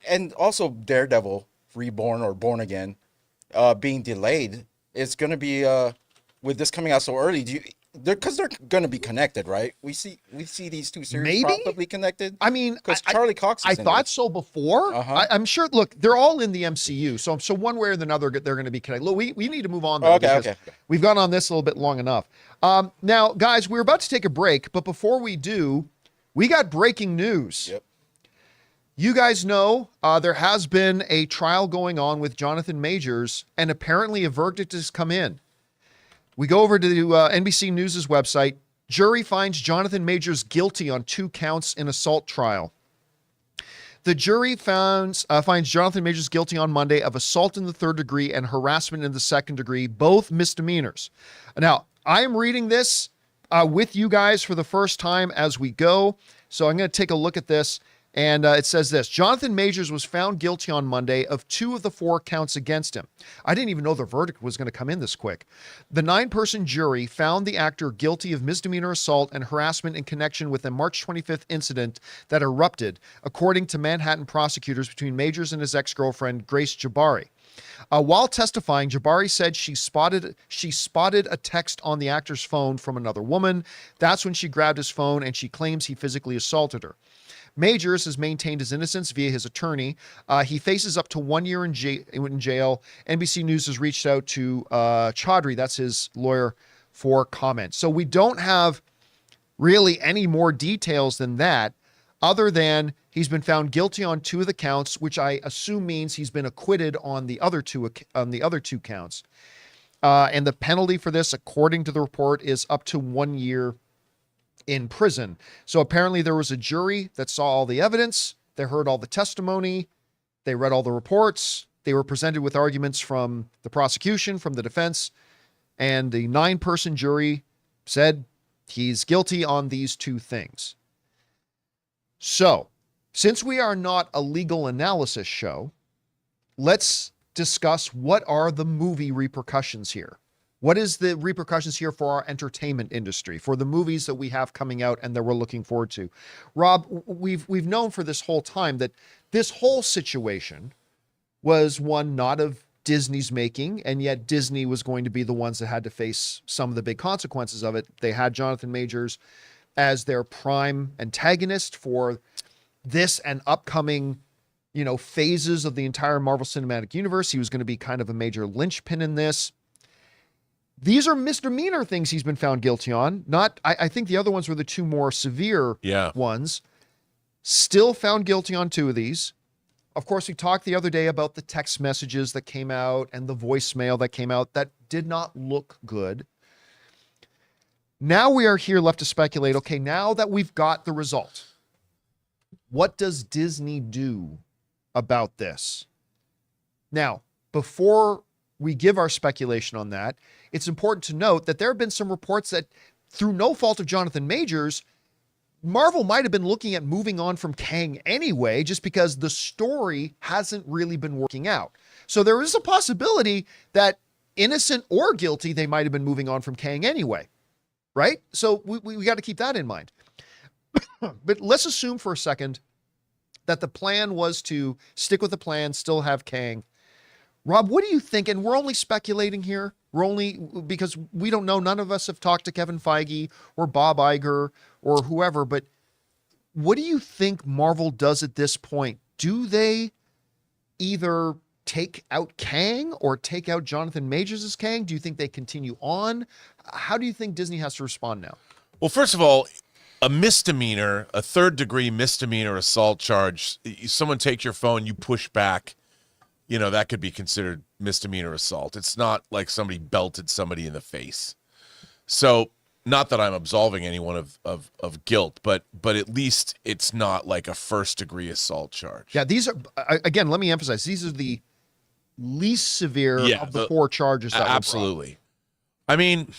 and also Daredevil Reborn or Born Again being delayed. It's going to be with this coming out so early. Because they're going to be connected, right? We see these two series probably connected. I mean, because Charlie Cox. I thought so before. I'm sure. Look, they're all in the MCU, so one way or another, they're going to be connected. Look, we need to move on though. Okay. We've gone on this a little bit long enough. Now, guys, we're about to take a break, but before we do, we got breaking news. Yep. You guys know there has been a trial going on with Jonathan Majors, and apparently a verdict has come in. We go over to NBC News' website. Jury finds Jonathan Majors guilty on 2 counts in assault trial. The jury finds Jonathan Majors guilty on Monday of assault in the 3rd degree and harassment in the 2nd degree, both misdemeanors. Now, I am reading this with you guys for the first time as we go, so I'm going to take a look at this. And it says this: Jonathan Majors was found guilty on Monday of 2 of the 4 counts against him. I didn't even know the verdict was going to come in this quick. The 9-person jury found the actor guilty of misdemeanor assault and harassment in connection with a March 25th incident that erupted, according to Manhattan prosecutors, between Majors and his ex-girlfriend, Grace Jabari. While testifying, Jabari said she spotted a text on the actor's phone from another woman. That's when she grabbed his phone, and she claims he physically assaulted her. Majors has maintained his innocence via his attorney. He faces up to 1 year in jail. NBC News has reached out to Chaudhry, that's his lawyer, for comment. So we don't have really any more details than that, other than he's been found guilty on 2 of the counts, which I assume means he's been acquitted on the other two counts. And the penalty for this, according to the report, is up to 1 year in prison. So apparently there was a jury that saw all the evidence. They heard all the testimony. They read all the reports. They were presented with arguments from the prosecution, from the defense, and the 9-person jury said he's guilty on these 2 things. So, since we are not a legal analysis show, let's discuss what are the movie repercussions here. What is the repercussions here for our entertainment industry, for the movies that we have coming out and that we're looking forward to? Rob, we've known for this whole time that this whole situation was one not of Disney's making, and yet Disney was going to be the ones that had to face some of the big consequences of it. They had Jonathan Majors as their prime antagonist for this and upcoming, phases of the entire Marvel Cinematic Universe. He was going to be kind of a major linchpin in this. These are misdemeanor things he's been found guilty on. I think the other ones were the 2 more severe ones. Still found guilty on 2 of these. Of course, we talked the other day about the text messages that came out and the voicemail that came out that did not look good. Now we are here left to speculate, okay, now that we've got the result, what does Disney do about this? Now, before we give our speculation on that, it's important to note that there have been some reports that through no fault of Jonathan Majors, Marvel might have been looking at moving on from Kang anyway, just because the story hasn't really been working out. So there is a possibility that, innocent or guilty, they might have been moving on from Kang anyway, right? So we got to keep that in mind. But let's assume for a second that the plan was to stick with the plan, still have Kang. Rob, what do you think? And we're only speculating here. We're only, because we don't know. None of us have talked to Kevin Feige or Bob Iger or whoever, but what do you think Marvel does at this point? Do they either take out Kang or take out Jonathan Majors as Kang? Do you think they continue on? How do you think Disney has to respond now? Well, first of all, a misdemeanor, a third-degree misdemeanor assault charge, someone takes your phone, you push back, that could be considered misdemeanor assault. It's not like somebody belted somebody in the face. So, not that I'm absolving anyone of guilt, but at least it's not like a first-degree assault charge. Yeah, these are, again, let me emphasize, these are the least severe of the 4 charges that absolutely. I mean,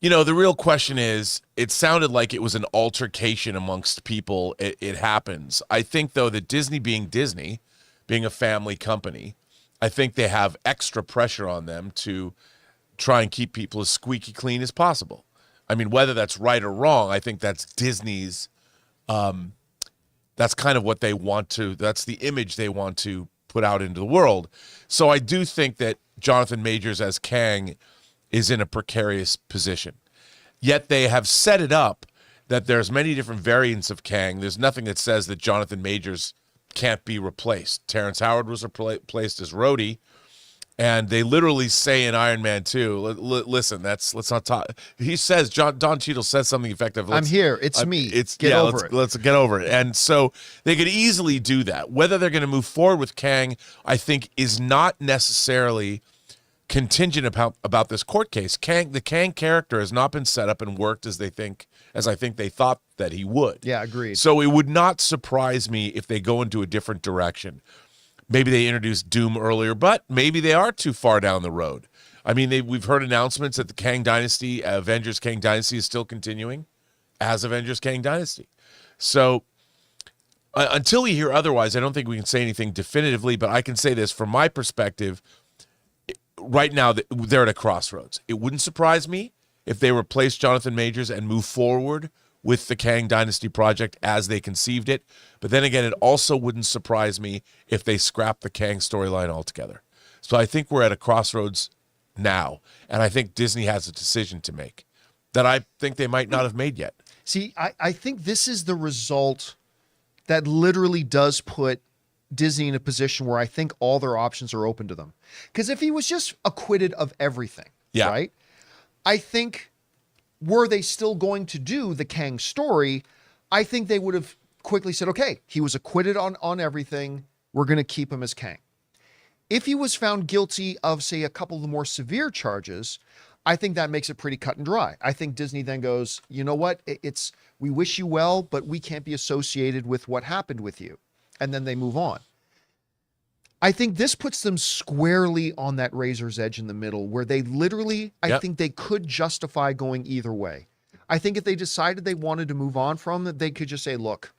the real question is, it sounded like it was an altercation amongst people. It happens. I think, though, that Disney being a family company, I think they have extra pressure on them to try and keep people as squeaky clean as possible. I mean, whether that's right or wrong, I think that's Disney's, that's kind of what they want to, that's the image they want to put out into the world. So I do think that Jonathan Majors as Kang is in a precarious position. Yet they have set it up that there's many different variants of Kang. There's nothing that says that Jonathan Majors can't be replaced. Terrence Howard was replaced as Rhodey, and they literally say in Iron Man 2, listen, let's not talk. He says, Don Cheadle says something effective. I'm here. It's me. Get over it. Let's get over it. And so they could easily do that. Whether they're going to move forward with Kang, I think, is not necessarily contingent about this court case. The Kang character has not been set up and worked as I think they thought that he would. Yeah, agreed. So it would not surprise me if they go into a different direction. Maybe they introduced Doom earlier, but maybe they are too far down the road. I mean, we've heard announcements that the Kang Dynasty, Avengers Kang Dynasty, is still continuing as Avengers Kang Dynasty. So until we hear otherwise, I don't think we can say anything definitively, but I can say this from my perspective. Right now, they're at a crossroads. It wouldn't surprise me if they replace Jonathan Majors and move forward with the Kang Dynasty project as they conceived it. But then again, it also wouldn't surprise me if they scrap the Kang storyline altogether. So I think we're at a crossroads now, and I think Disney has a decision to make that I think they might not have made yet. See, I think this is the result that literally does put Disney in a position where I think all their options are open to them. Because if he was just acquitted of everything, right? I think, were they still going to do the Kang story, I think they would have quickly said, okay, he was acquitted on everything. We're going to keep him as Kang. If he was found guilty of, say, a couple of the more severe charges, I think that makes it pretty cut and dry. I think Disney then goes, you know what? We wish you well, but we can't be associated with what happened with you. And then they move on. I think this puts them squarely on that razor's edge in the middle where they literally, I think they could justify going either way. I think if they decided they wanted to move on from it, they could just say, look,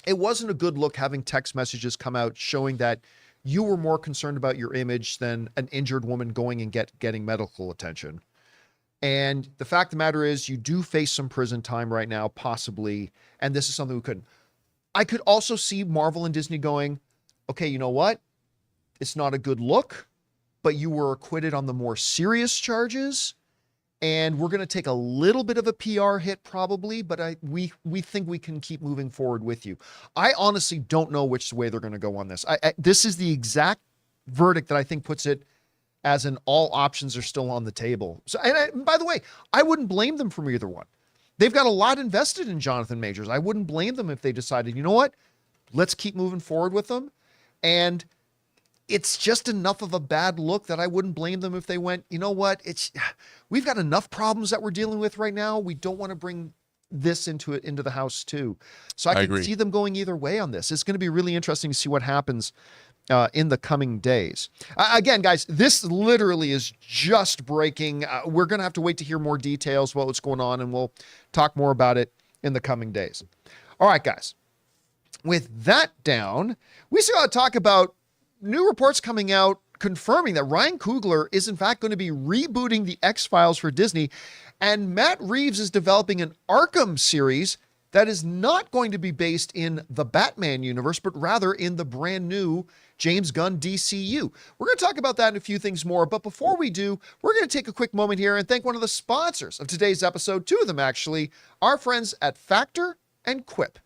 it wasn't a good look having text messages come out showing that you were more concerned about your image than an injured woman going and getting medical attention. And the fact of the matter is you do face some prison time right now, possibly, and this is something we couldn't. I could also see Marvel and Disney going, okay, you know what? It's not a good look, but you were acquitted on the more serious charges, and we're going to take a little bit of a PR hit probably, but we think we can keep moving forward with you. I honestly don't know which way they're going to go on this. This is the exact verdict that I think puts it as an all options are still on the table. So, and by the way, I wouldn't blame them from either one. They've got a lot invested in Jonathan Majors. I wouldn't blame them if they decided, you know what, let's keep moving forward with them. And it's just enough of a bad look that I wouldn't blame them if they went, you know what, we've got enough problems that we're dealing with right now. We don't want to bring this into the house too. So I can see them going either way on this. It's going to be really interesting to see what happens in the coming days. Again, guys, this literally is just breaking. We're going to have to wait to hear more details about what's going on, and we'll talk more about it in the coming days. All right, guys. With that down, we still got to talk about new reports coming out confirming that Ryan Coogler is in fact going to be rebooting the X-Files for Disney, and Matt Reeves is developing an Arkham series that is not going to be based in the Batman universe, but rather in the brand new James Gunn DCU. We're going to talk about that and a few things more, but before we do, we're going to take a quick moment here and thank one of the sponsors of today's episode, two of them actually, our friends at Factor and Quip.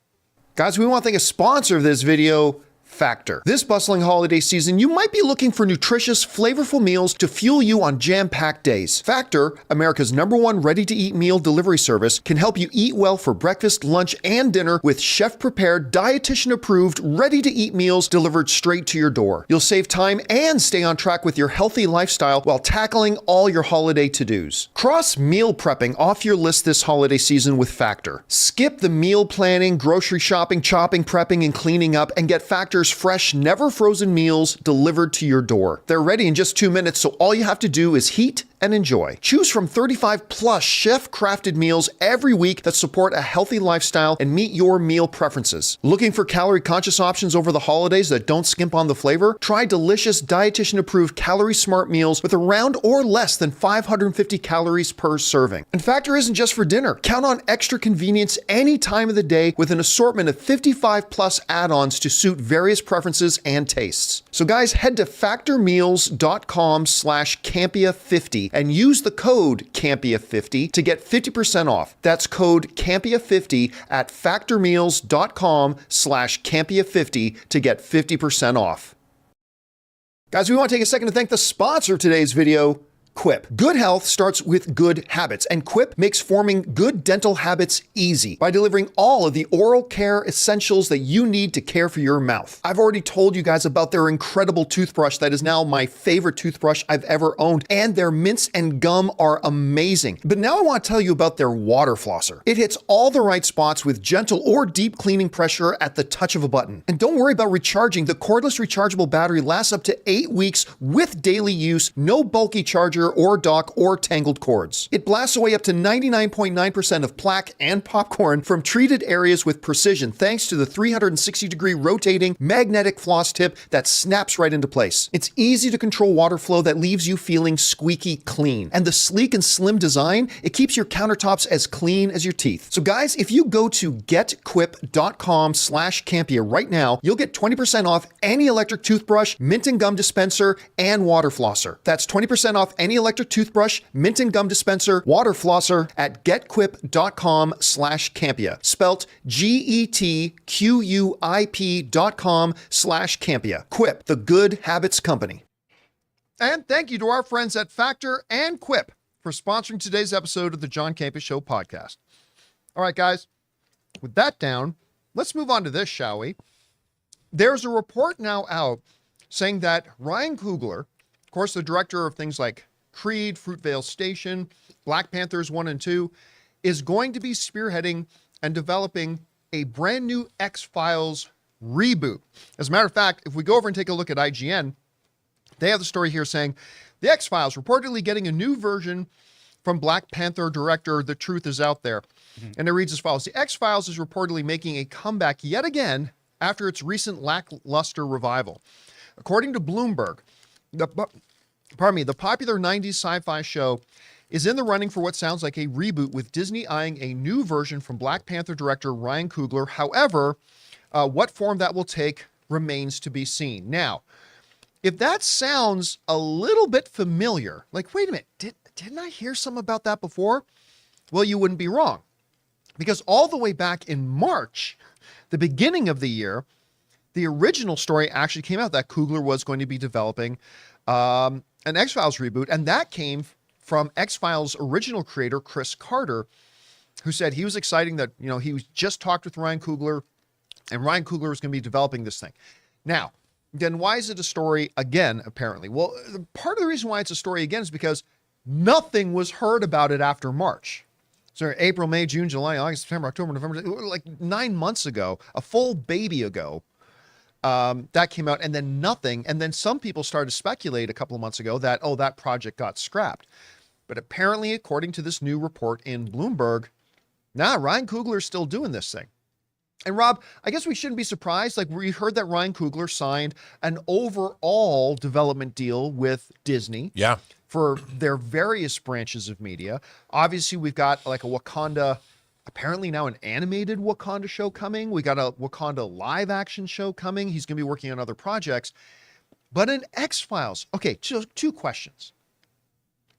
Guys, we want to thank a sponsor of this video, Factor. This bustling holiday season, you might be looking for nutritious, flavorful meals to fuel you on jam-packed days. Factor, America's #1 ready-to-eat meal delivery service, can help you eat well for breakfast, lunch, and dinner with chef-prepared, dietitian-approved, ready-to-eat meals delivered straight to your door. You'll save time and stay on track with your healthy lifestyle while tackling all your holiday to-dos. Cross meal prepping off your list this holiday season with Factor. Skip the meal planning, grocery shopping, chopping, prepping, and cleaning up, and get Factor's fresh, never frozen meals delivered to your door. They're ready in just 2 minutes, so all you have to do is heat and enjoy. Choose from 35 plus chef-crafted meals every week that support a healthy lifestyle and meet your meal preferences. Looking for calorie-conscious options over the holidays that don't skimp on the flavor? Try delicious, dietitian-approved, calorie-smart meals with around or less than 550 calories per serving. And Factor isn't just for dinner. Count on extra convenience any time of the day with an assortment of 55 plus add-ons to suit various preferences and tastes. So guys, head to factormeals.com/Campea50 and use the code Campea50 to get 50% off. That's code Campea50 at factormeals.com/Campea50 to get 50% off. Guys, we want to take a second to thank the sponsor of today's video, Quip. Good health starts with good habits, and Quip makes forming good dental habits easy by delivering all of the oral care essentials that you need to care for your mouth. I've already told you guys about their incredible toothbrush that is now my favorite toothbrush I've ever owned, and their mints and gum are amazing. But now I want to tell you about their water flosser. It hits all the right spots with gentle or deep cleaning pressure at the touch of a button. And don't worry about recharging. The cordless rechargeable battery lasts up to 8 weeks with daily use, no bulky charger or dock or tangled cords. It blasts away up to 99.9% of plaque and popcorn from treated areas with precision thanks to the 360-degree rotating magnetic floss tip that snaps right into place. It's easy to control water flow that leaves you feeling squeaky clean. And the sleek and slim design, it keeps your countertops as clean as your teeth. So guys, if you go to getquip.com/Campea right now, you'll get 20% off any electric toothbrush, mint and gum dispenser, and water flosser. That's 20% off any electric toothbrush, mint and gum dispenser, water flosser at getquip.com/Campea. Spelt GETQUIP.com/Campea. Quip, the good habits company. And thank you to our friends at Factor and Quip for sponsoring today's episode of the John Campea Show podcast. All right, guys, with that down, let's move on to this, shall we? There's a report now out saying that Ryan Coogler, of course, the director of things like Creed, Fruitvale Station, Black Panthers 1 and 2, is going to be spearheading and developing a brand new X-Files reboot. As a matter of fact, if we go over and take a look at IGN, they have the story here saying, the X-Files reportedly getting a new version from Black Panther director The Truth Is Out There. And it reads as follows. The X-Files is reportedly making a comeback yet again after its recent lackluster revival. According to Bloomberg, the popular 90s sci-fi show is in the running for what sounds like a reboot, with Disney eyeing a new version from Black Panther director Ryan Coogler. However, what form that will take remains to be seen. Now, if that sounds a little bit familiar, like, wait a minute, didn't I hear some about that before? Well, you wouldn't be wrong, because all the way back in March, the beginning of the year, the original story actually came out that Coogler was going to be developing an X-Files reboot, and that came from X-Files original creator Chris Carter, who said he was excited that, he was just talked with Ryan Coogler, and Ryan Coogler was going to be developing this thing. Now, then why is it a story again, apparently? Well, part of the reason why it's a story again is because nothing was heard about it after March. So April, May, June, July, August, September, October, November, like 9 months ago, a full baby ago, That came out, and then nothing. And then some people started to speculate a couple of months ago that, oh, that project got scrapped. But apparently, according to this new report in Bloomberg, Ryan Coogler's still doing this thing. And Rob, I guess we shouldn't be surprised. Like, we heard that Ryan Coogler signed an overall development deal with Disney. Yeah. For their various branches of media. Obviously, we've got like a Wakanda, apparently now an animated Wakanda show coming. We got a Wakanda live action show coming. He's going to be working on other projects. But in X-Files, okay, two questions.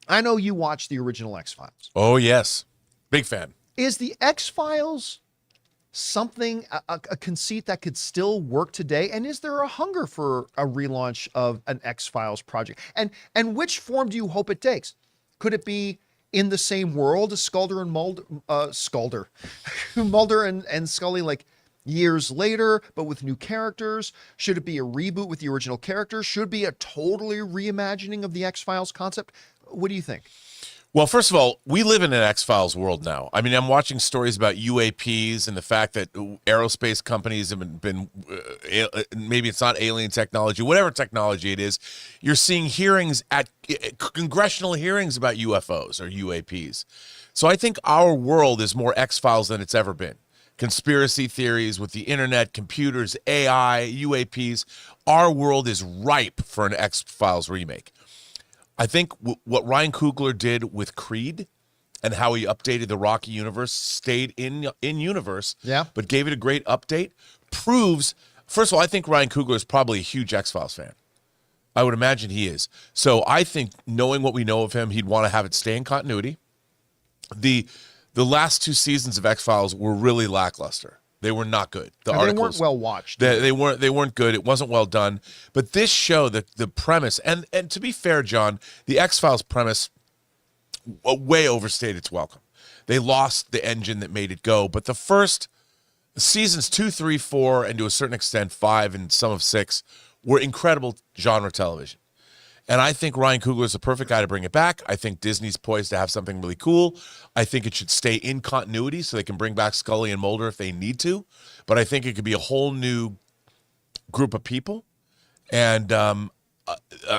I know you watched the original X-Files. Oh, yes. Big fan. Is the X-Files something, a conceit that could still work today? And is there a hunger for a relaunch of an X-Files project? And which form do you hope it takes? Could it be in the same world as Mulder and Scully, like years later, but with new characters? Should it be a reboot with the original characters? Should it be a totally reimagining of the X-Files concept? What do you think? Well, first of all, we live in an X-Files world now. I mean, I'm watching stories about UAPs and the fact that aerospace companies have been maybe it's not alien technology, whatever technology it is. You're seeing hearings at congressional hearings about UFOs or UAPs. So I think our world is more X-Files than it's ever been. Conspiracy theories with the internet, computers, AI, UAPs. Our world is ripe for an X-Files remake. I think what Ryan Coogler did with Creed and how he updated the Rocky universe, stayed in universe, but gave it a great update, proves, first of all, I think Ryan Coogler is probably a huge X-Files fan. I would imagine he is. So I think, knowing what we know of him, he'd want to have it stay in continuity. The last 2 seasons of X-Files were really lackluster. They were not good. They weren't well watched. They weren't good. It wasn't well done. But this show, the premise, and to be fair, John, the X-Files premise way overstayed its welcome. They lost the engine that made it go. But the first seasons 2, 3, 4, and to a certain extent 5 and some of 6 were incredible genre television. And I think Ryan Coogler is the perfect guy to bring it back. I think Disney's poised to have something really cool. I think it should stay in continuity so they can bring back Scully and Mulder if they need to. But I think it could be a whole new group of people and an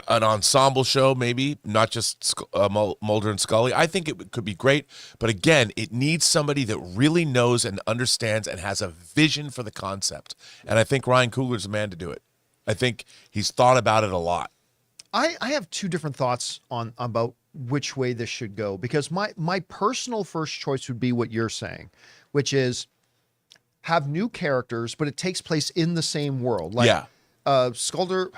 ensemble show, maybe, not just Mulder and Scully. I think it could be great. But again, it needs somebody that really knows and understands and has a vision for the concept. And I think Ryan Coogler's the man to do it. I think he's thought about it a lot. I have 2 different thoughts on about which way this should go, because my personal first choice would be what you're saying, which is have new characters, but it takes place in the same world. Like Skulder,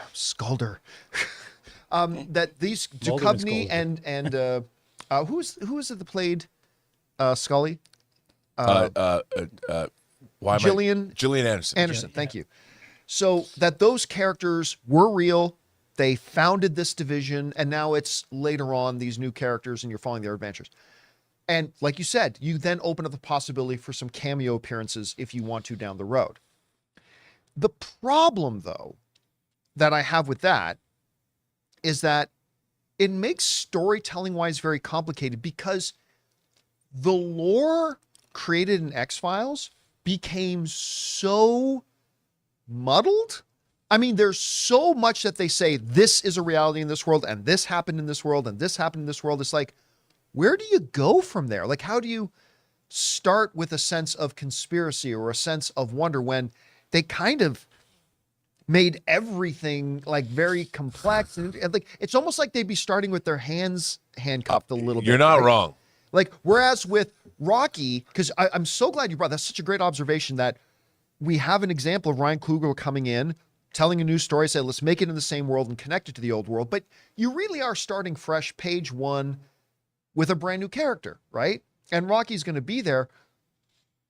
that these Duchovny and who is it that played Scully? Gillian Anderson. Thank you. So that those characters were real. They founded this division, and now it's later on these new characters, and you're following their adventures. And like you said, you then open up the possibility for some cameo appearances if you want to down the road. The problem, though, that I have with that is that it makes storytelling-wise very complicated, because the lore created in X-Files became so muddled. I mean, there's so much that they say this is a reality in this world, and this happened in this world, and this happened in this world. It's like, where do you go from there? Like, how do you start with a sense of conspiracy or a sense of wonder when they kind of made everything like very complex? And like, it's almost like they'd be starting with their hands handcuffed a little bit. You're not wrong. Like, whereas with Rocky, because I'm so glad you brought, that's such a great observation, that we have an example of Ryan Coogler coming in, telling a new story, say, let's make it in the same world and connect it to the old world. But you really are starting fresh, page 1, with a brand new character, right? And Rocky's going to be there.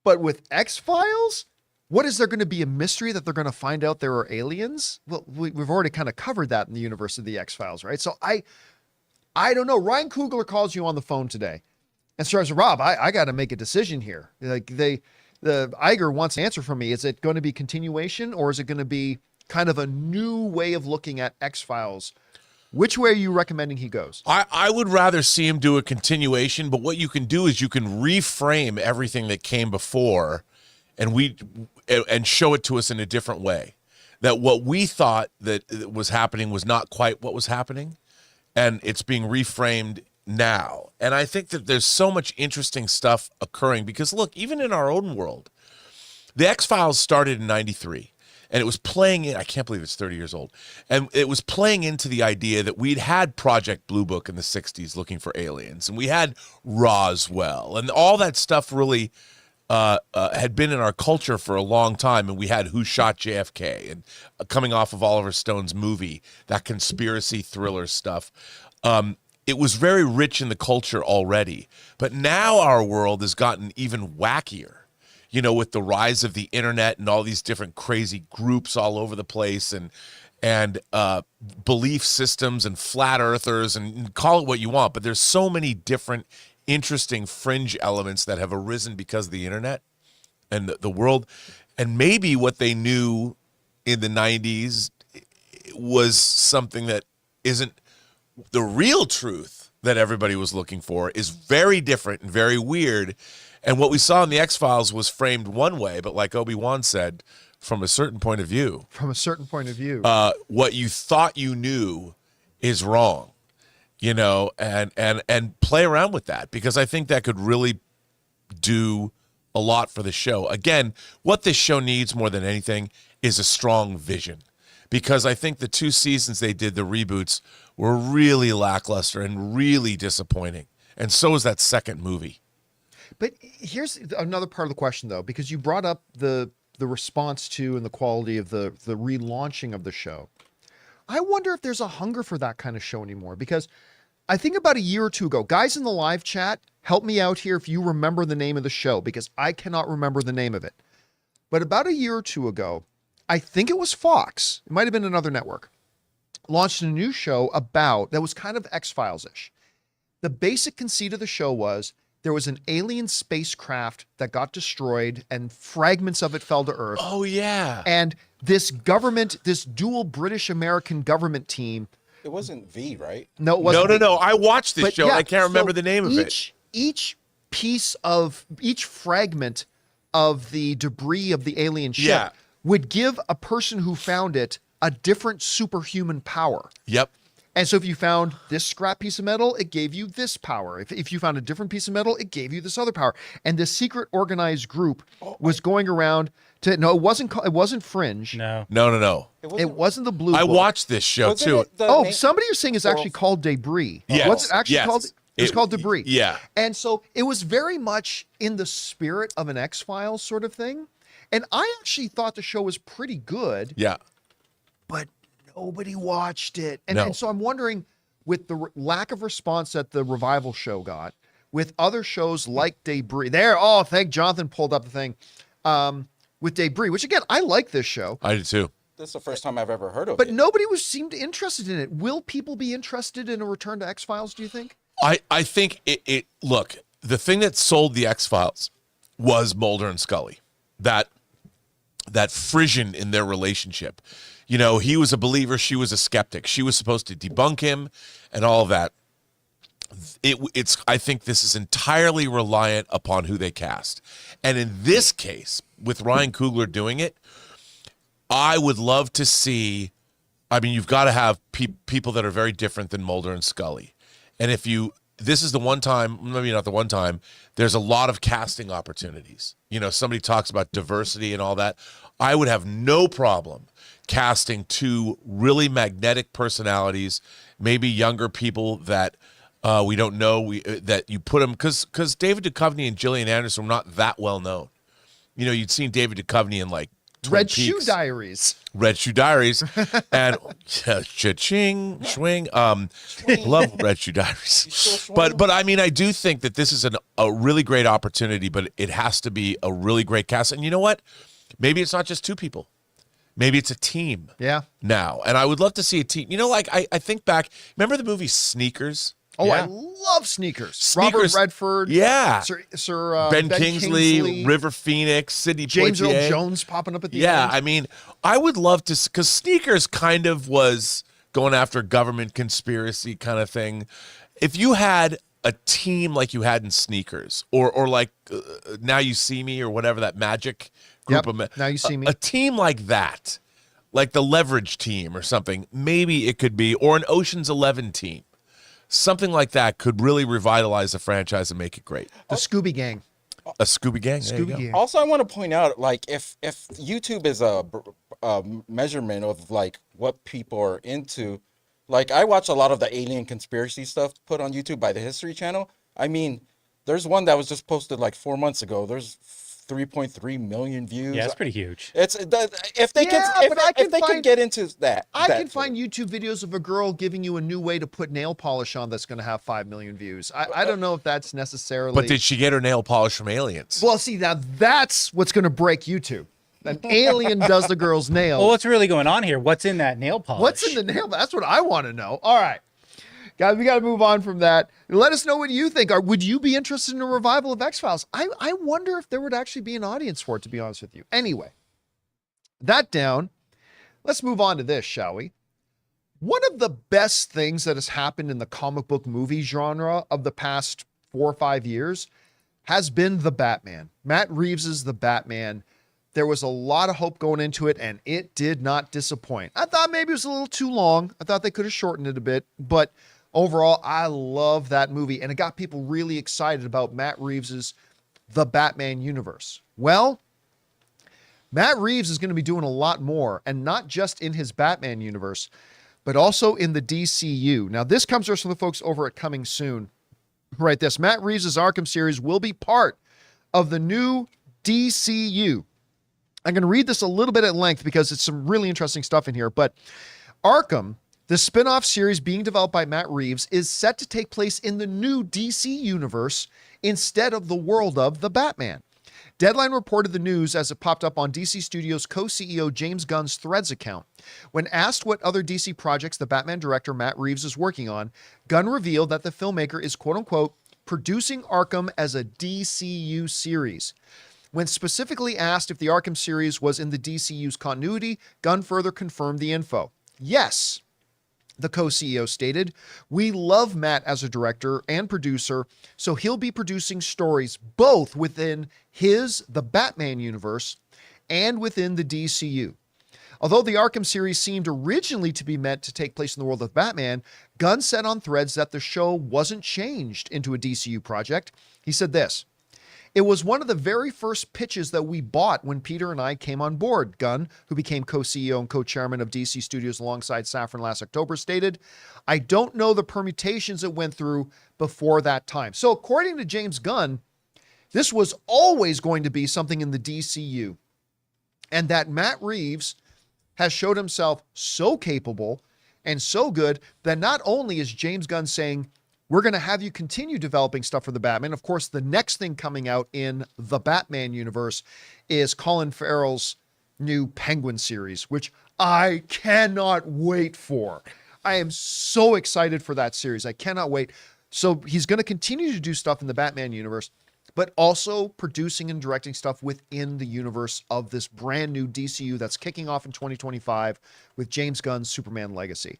But with X-Files, what is there going to be a mystery that they're going to find out there are aliens? Well, we've already kind of covered that in the universe of the X-Files, right? So I don't know. Ryan Coogler calls you on the phone today and starts, Rob, I got to make a decision here. Like the Iger wants an answer from me. Is it going to be continuation, or is it going to be kind of a new way of looking at X-Files? Which way are you recommending he goes? I would rather see him do a continuation, but what you can do is you can reframe everything that came before and show it to us in a different way. that what we thought that was happening was not quite what was happening, and it's being reframed now. And I think that there's so much interesting stuff occurring because, look, even in our own world, the X-Files started in 93. And it was playing in, I can't believe it's 30 years old. And it was playing into the idea that we'd had Project Blue Book in the 60s looking for aliens. And we had Roswell. And all that stuff really had been in our culture for a long time. And we had Who Shot JFK and coming off of Oliver Stone's movie, that conspiracy thriller stuff. It was very rich in the culture already. But now our world has gotten even wackier. You know, with the rise of the internet and all these different crazy groups all over the place and belief systems and flat earthers, and call it what you want, but there's so many different interesting fringe elements that have arisen because of the internet and the world. And maybe what they knew in the 90s was something that isn't the real truth that everybody was looking for, is very different and very weird. And what we saw in the X-Files was framed one way, but like Obi-Wan said, from a certain point of view. From a certain point of view. What you thought you knew is wrong, you know, and play around with that, because I think that could really do a lot for the show. Again, what this show needs more than anything is a strong vision, because I think the 2 seasons they did, the reboots, were really lackluster and really disappointing. And so is that second movie. But here's another part of the question, though, because you brought up the response to and the quality of the relaunching of the show. I wonder if there's a hunger for that kind of show anymore, because I think about a year or two ago, guys in the live chat, help me out here if you remember the name of the show, because I cannot remember the name of it. But about a year or two ago, I think it was Fox, it might have been another network, launched a new show that was kind of X-Files-ish. The basic conceit of the show was there was an alien spacecraft that got destroyed and fragments of it fell to Earth. Oh, yeah. And this dual British-American government team. It wasn't V, right? No, it wasn't. No. I watched this But show. yeah, I can't remember so the name of it. Each fragment of the debris of the alien ship would give a person who found it a different superhuman power. Yep. And so if you found this scrap piece of metal, it gave you this power. If you found a different piece of metal, it gave you this other power. And this secret organized group was going around to, no, it wasn't Fringe. No. It wasn't the Blue I Book. watched this show too. Somebody you're saying is actually called Debris. Yes. What's it actually Yes. called? It's called Debris. Yeah. And so it was very much in the spirit of an X-Files sort of thing. And I actually thought the show was pretty good. Yeah. But nobody watched it. No. And so I'm wondering, with the lack of response that the revival show got, with other shows like Debris, thank Jonathan pulled up the thing, with Debris, which again, I like this show. I did too. This is the first time I've ever heard of But it. nobody seemed interested in it. Will people be interested in a return to X-Files, do you think? I think it look, the thing that sold the X-Files was Mulder and Scully. That frisson in their relationship. You know, he was a believer, she was a skeptic. She was supposed to debunk him and all of that. I think this is entirely reliant upon who they cast. And in this case, with Ryan Coogler doing it, I would love to see, I mean, you've got to have people that are very different than Mulder and Scully. And this is the one time, maybe not the one time, there's a lot of casting opportunities. You know, somebody talks about diversity and all that. I would have no problem casting 2 really magnetic personalities, maybe younger people that we don't know, that you put them, because David Duchovny and Gillian Anderson were not that well known. You know, you'd seen David Duchovny in like Twin Red Peaks. Shoe Diaries. Red Shoe Diaries, and cha-ching, swing. Love Red Shoe Diaries. But I mean, I do think that this is a really great opportunity, but it has to be a really great cast. And you know what? Maybe it's not just 2 people. Maybe it's a team. Yeah. Now, and I would love to see a team. You know, like I think back. Remember the movie Sneakers? Oh, Yeah. I love Sneakers. Sneakers. Robert Redford. Yeah. Sir Ben Kingsley, River Phoenix, Sidney James Earl Poitier. Jones popping up at the Yeah, end. I mean, I would love to, because Sneakers kind of was going after government conspiracy kind of thing. If you had a team like you had in Sneakers, or like Now You See Me, or whatever that magic group Yep, of Now You See Me. a team like that, like the Leverage team or something. Maybe it could be, or an Ocean's 11 team. Something like that could really revitalize the franchise and make it great. The Scooby Gang. A Scooby Gang. There you Scooby go. Gang. Also, I want to point out, like, if YouTube is a measurement of like what people are into, like I watch a lot of the alien conspiracy stuff put on YouTube by the History Channel. I mean, there's one that was just posted like 4 months ago. There's 3.3 million views. Yeah, it's pretty huge. It's if they Yeah, can but I can if they find- can get into that. I that can find YouTube videos of a girl giving you a new way to put nail polish on that's going to have 5 million views. I don't know if that's necessarily. But did she get her nail polish from aliens? Well, see, now that's what's going to break YouTube. An alien does the girl's nails. Well, what's really going on here? What's in that nail polish? What's in the nail? That's what I want to know. All right. Guys, we got to move on from that. Let us know what you think. Would you be interested in a revival of X-Files? I wonder if there would actually be an audience for it, to be honest with you. Anyway, that down. Let's move on to this, shall we? One of the best things that has happened in the comic book movie genre of the past 4 or 5 years has been the Batman. Matt Reeves' The Batman. There was a lot of hope going into it, and it did not disappoint. I thought maybe it was a little too long. I thought they could have shortened it a bit, but overall, I love that movie, and it got people really excited about Matt Reeves' The Batman universe. Well, Matt Reeves is going to be doing a lot more, and not just in his Batman universe, but also in the DCU. Now, this comes to us from the folks over at Coming Soon. Right, this Matt Reeves' Arkham series will be part of the new DCU. I'm going to read this a little bit at length because it's some really interesting stuff in here, but Arkham, the spin-off series being developed by Matt Reeves, is set to take place in the new DC universe instead of the world of the Batman. Deadline reported the news as it popped up on DC Studios co-CEO James Gunn's Threads account. When asked what other DC projects the Batman director Matt Reeves is working on, Gunn revealed that the filmmaker is quote-unquote producing Arkham as a DCU series. When specifically asked if the Arkham series was in the DCU's continuity, Gunn further confirmed the info. Yes, the co-CEO stated, we love Matt as a director and producer, so he'll be producing stories both within the Batman universe and within the DCU. Although the Arkham series seemed originally to be meant to take place in the world of Batman, Gunn said on Threads that the show wasn't changed into a DCU project. He said this, it was one of the very first pitches that we bought when Peter and I came on board, Gunn, who became co-CEO and co-chairman of DC Studios alongside Safran last October, stated, I don't know the permutations it went through before that time. So according to James Gunn, this was always going to be something in the DCU. And that Matt Reeves has showed himself so capable and so good that not only is James Gunn saying, we're going to have you continue developing stuff for the Batman. Of course, the next thing coming out in the Batman universe is Colin Farrell's new Penguin series, which I cannot wait for. I am so excited for that series. I cannot wait. So he's going to continue to do stuff in the Batman universe, but also producing and directing stuff within the universe of this brand new DCU that's kicking off in 2025 with James Gunn's Superman Legacy.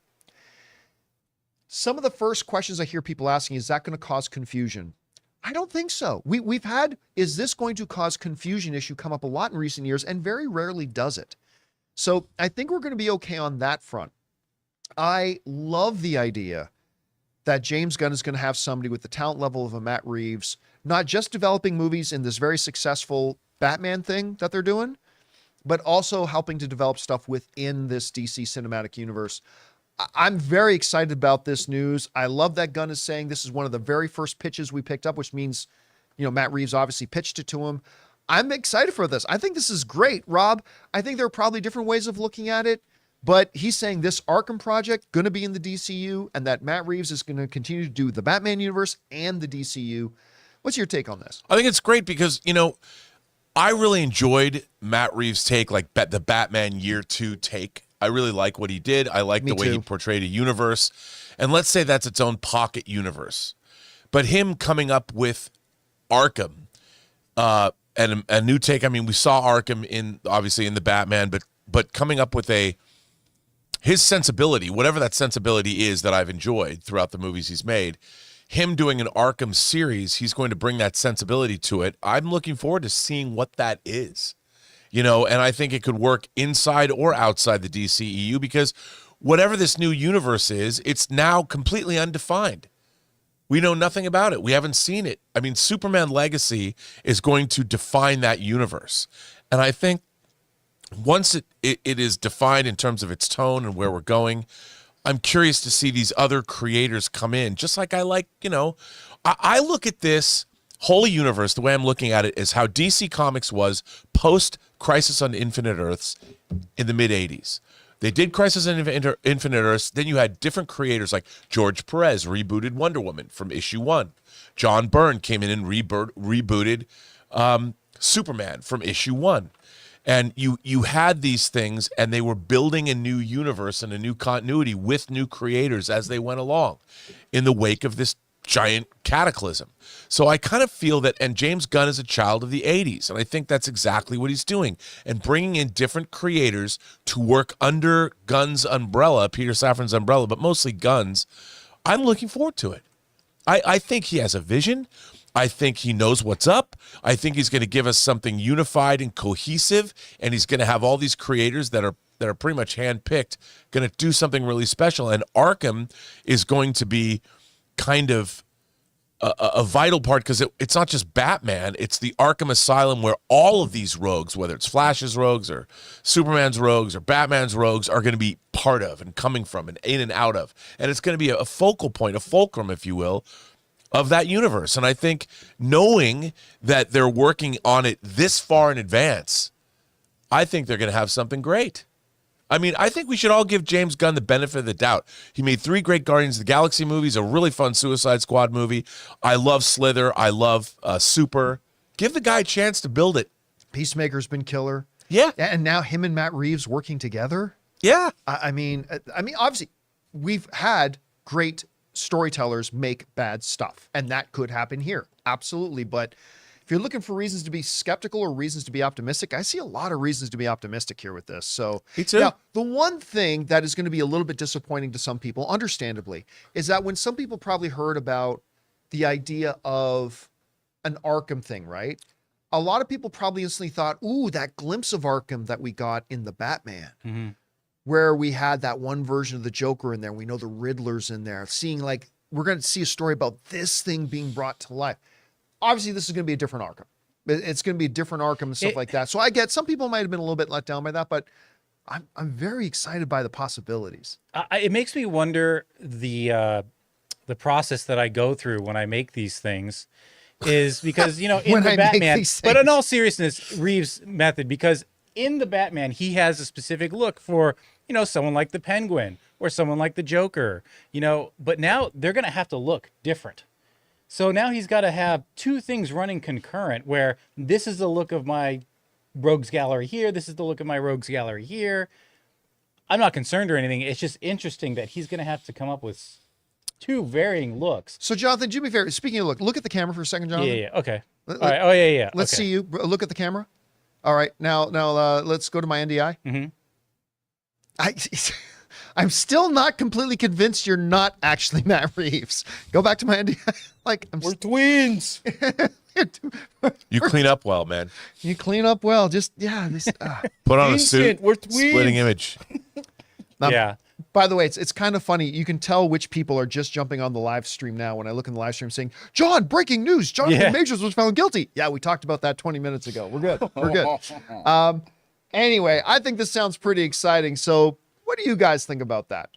Some of the first questions I hear people asking, is that going to cause confusion? I don't think so. We've had, is this going to cause confusion issue come up a lot in recent years, and very rarely does it. So I think we're going to be okay on that front. I love the idea that James Gunn is going to have somebody with the talent level of a Matt Reeves, not just developing movies in this very successful Batman thing that they're doing, but also helping to develop stuff within this DC cinematic universe. I'm very excited about this news. I love that Gunn is saying this is one of the very first pitches we picked up, which means, Matt Reeves obviously pitched it to him. I'm excited for this. I think this is great, Rob. I think there are probably different ways of looking at it, but he's saying this Arkham project going to be in the DCU and that Matt Reeves is going to continue to do the Batman universe and the DCU. What's your take on this? I think it's great because, I really enjoyed Matt Reeves' take, like the Batman Year 2 take. I really like what he did. I like the way he portrayed a universe. And let's say that's its own pocket universe. But him coming up with Arkham and a new take. I mean, we saw Arkham obviously in the Batman, but coming up with his sensibility, whatever that sensibility is that I've enjoyed throughout the movies he's made, him doing an Arkham series, he's going to bring that sensibility to it. I'm looking forward to seeing what that is. and I think it could work inside or outside the DCEU because whatever this new universe is, it's now completely undefined. We know nothing about it. We haven't seen it. I mean, Superman Legacy is going to define that universe. And I think once it is defined in terms of its tone and where we're going, I'm curious to see these other creators come in. Just like I I look at this whole universe, the way I'm looking at it is how DC Comics was post Crisis on Infinite Earths in the mid-'80s. They did Crisis on Infinite Earths. Then you had different creators like George Perez rebooted Wonder Woman from issue 1. John Byrne came in and rebooted Superman from issue 1. And you had these things, and they were building a new universe and a new continuity with new creators as they went along in the wake of this giant cataclysm. So I kind of feel that, and James Gunn is a child of the 80s, and I think that's exactly what he's doing, and bringing in different creators to work under Gunn's umbrella, Peter Safran's umbrella, but mostly Gunn's. I'm looking forward to it. I think he has a vision. I think he knows what's up. I think he's going to give us something unified and cohesive, and he's going to have all these creators that are pretty much handpicked, going to do something really special. And Arkham is going to be kind of a vital part because it's not just Batman, it's the Arkham Asylum where all of these rogues, whether it's Flash's rogues or Superman's rogues or Batman's rogues, are going to be part of and coming from and in and out of. And it's going to be a focal point, a fulcrum, if you will, of that universe. And I think knowing that they're working on it this far in advance, I think they're going to have something great. I mean, I think we should all give James Gunn the benefit of the doubt. He made 3 great Guardians of the Galaxy movies, a really fun Suicide Squad movie. I love Slither. I love Super. Give the guy a chance to build it. Peacemaker's been killer. Yeah. And now him and Matt Reeves working together. Yeah. I mean, obviously, we've had great storytellers make bad stuff, and that could happen here. Absolutely. But if you're looking for reasons to be skeptical or reasons to be optimistic, I see a lot of reasons to be optimistic here with this. So, me too. Now, the one thing that is going to be a little bit disappointing to some people, understandably, is that when some people probably heard about the idea of an Arkham thing, right? A lot of people probably instantly thought, ooh, that glimpse of Arkham that we got in the Batman, where we had that one version of the Joker in there. We know the Riddler's in there. Seeing like, we're going to see a story about this thing being brought to life. Obviously, this is going to be a different Arkham. It's going to be a different Arkham and stuff like that. So I get some people might have been a little bit let down by that, but I'm very excited by the possibilities. It makes me wonder the process that I go through when I make these things is because, in the Batman, but in all seriousness, Reeves' method, because in the Batman, he has a specific look for, someone like the Penguin or someone like the Joker, but now they're going to have to look different. So now he's got to have 2 things running concurrent where this is the look of my rogues gallery here. This is the look of my rogues gallery here. I'm not concerned or anything. It's just interesting that he's going to have to come up with 2 varying looks. So Jonathan, do me a favor. Speaking of look at the camera for a second, Jonathan. Yeah. Okay. All right. Oh, yeah. Let's see you. Look at the camera. All right. Now, let's go to my NDI. I'm still not completely convinced you're not actually Matt Reeves. Go back to my NDI. We're twins. You clean up well, man. You clean up well. Just put on a suit. We're twins. Splitting image. Yeah. By the way, it's kind of funny. You can tell which people are just jumping on the live stream now when I look in the live stream saying, John, breaking news. Jonathan Majors was found guilty. Yeah, we talked about that 20 minutes ago. We're good. We're good. Anyway, I think this sounds pretty exciting. So what do you guys think about that?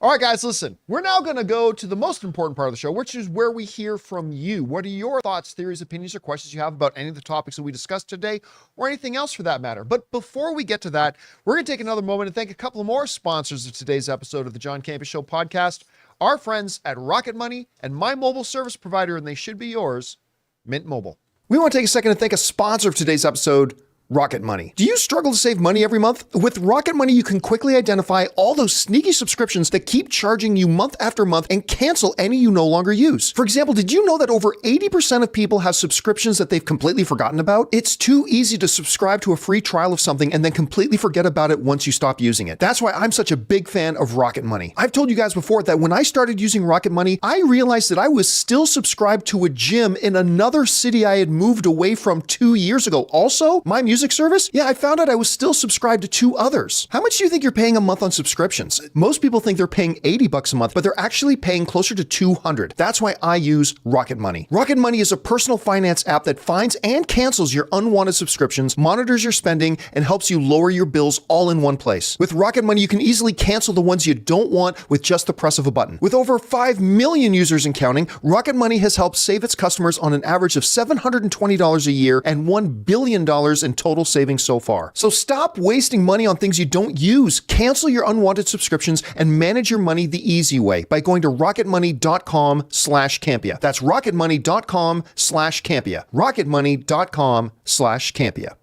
All right, guys, listen. We're now going to go to the most important part of the show, which is where we hear from you. What are your thoughts, theories, opinions, or questions you have about any of the topics that we discussed today or anything else for that matter? But before we get to that, we're going to take another moment and thank a couple of more sponsors of today's episode of the John Campea Show podcast, our friends at Rocket Money and my mobile service provider, and they should be yours, Mint Mobile. We want to take a second to thank a sponsor of today's episode, Rocket Money. Do you struggle to save money every month? With Rocket Money, you can quickly identify all those sneaky subscriptions that keep charging you month after month and cancel any you no longer use. For example, did you know that over 80% of people have subscriptions that they've completely forgotten about? It's too easy to subscribe to a free trial of something and then completely forget about it once you stop using it. That's why I'm such a big fan of Rocket Money. I've told you guys before that when I started using Rocket Money, I realized that I was still subscribed to a gym in another city I had moved away from 2 years ago. Also, my music music service? Yeah, I found out I was still subscribed to 2 others. How much do you think you're paying a month on subscriptions? Most people think they're paying $80 a month, but they're actually paying closer to $200. That's why I use Rocket Money. Rocket Money is a personal finance app that finds and cancels your unwanted subscriptions, monitors your spending, and helps you lower your bills all in one place. With Rocket Money, you can easily cancel the ones you don't want with just the press of a button. With over 5 million users and counting, Rocket Money has helped save its customers on an average of $720 a year and $1 billion in total savings so far. So stop wasting money on things you don't use. Cancel your unwanted subscriptions and manage your money the easy way by going to rocketmoney.com/Campea. That's rocketmoney.com/Campea. rocketmoney.com/Campea.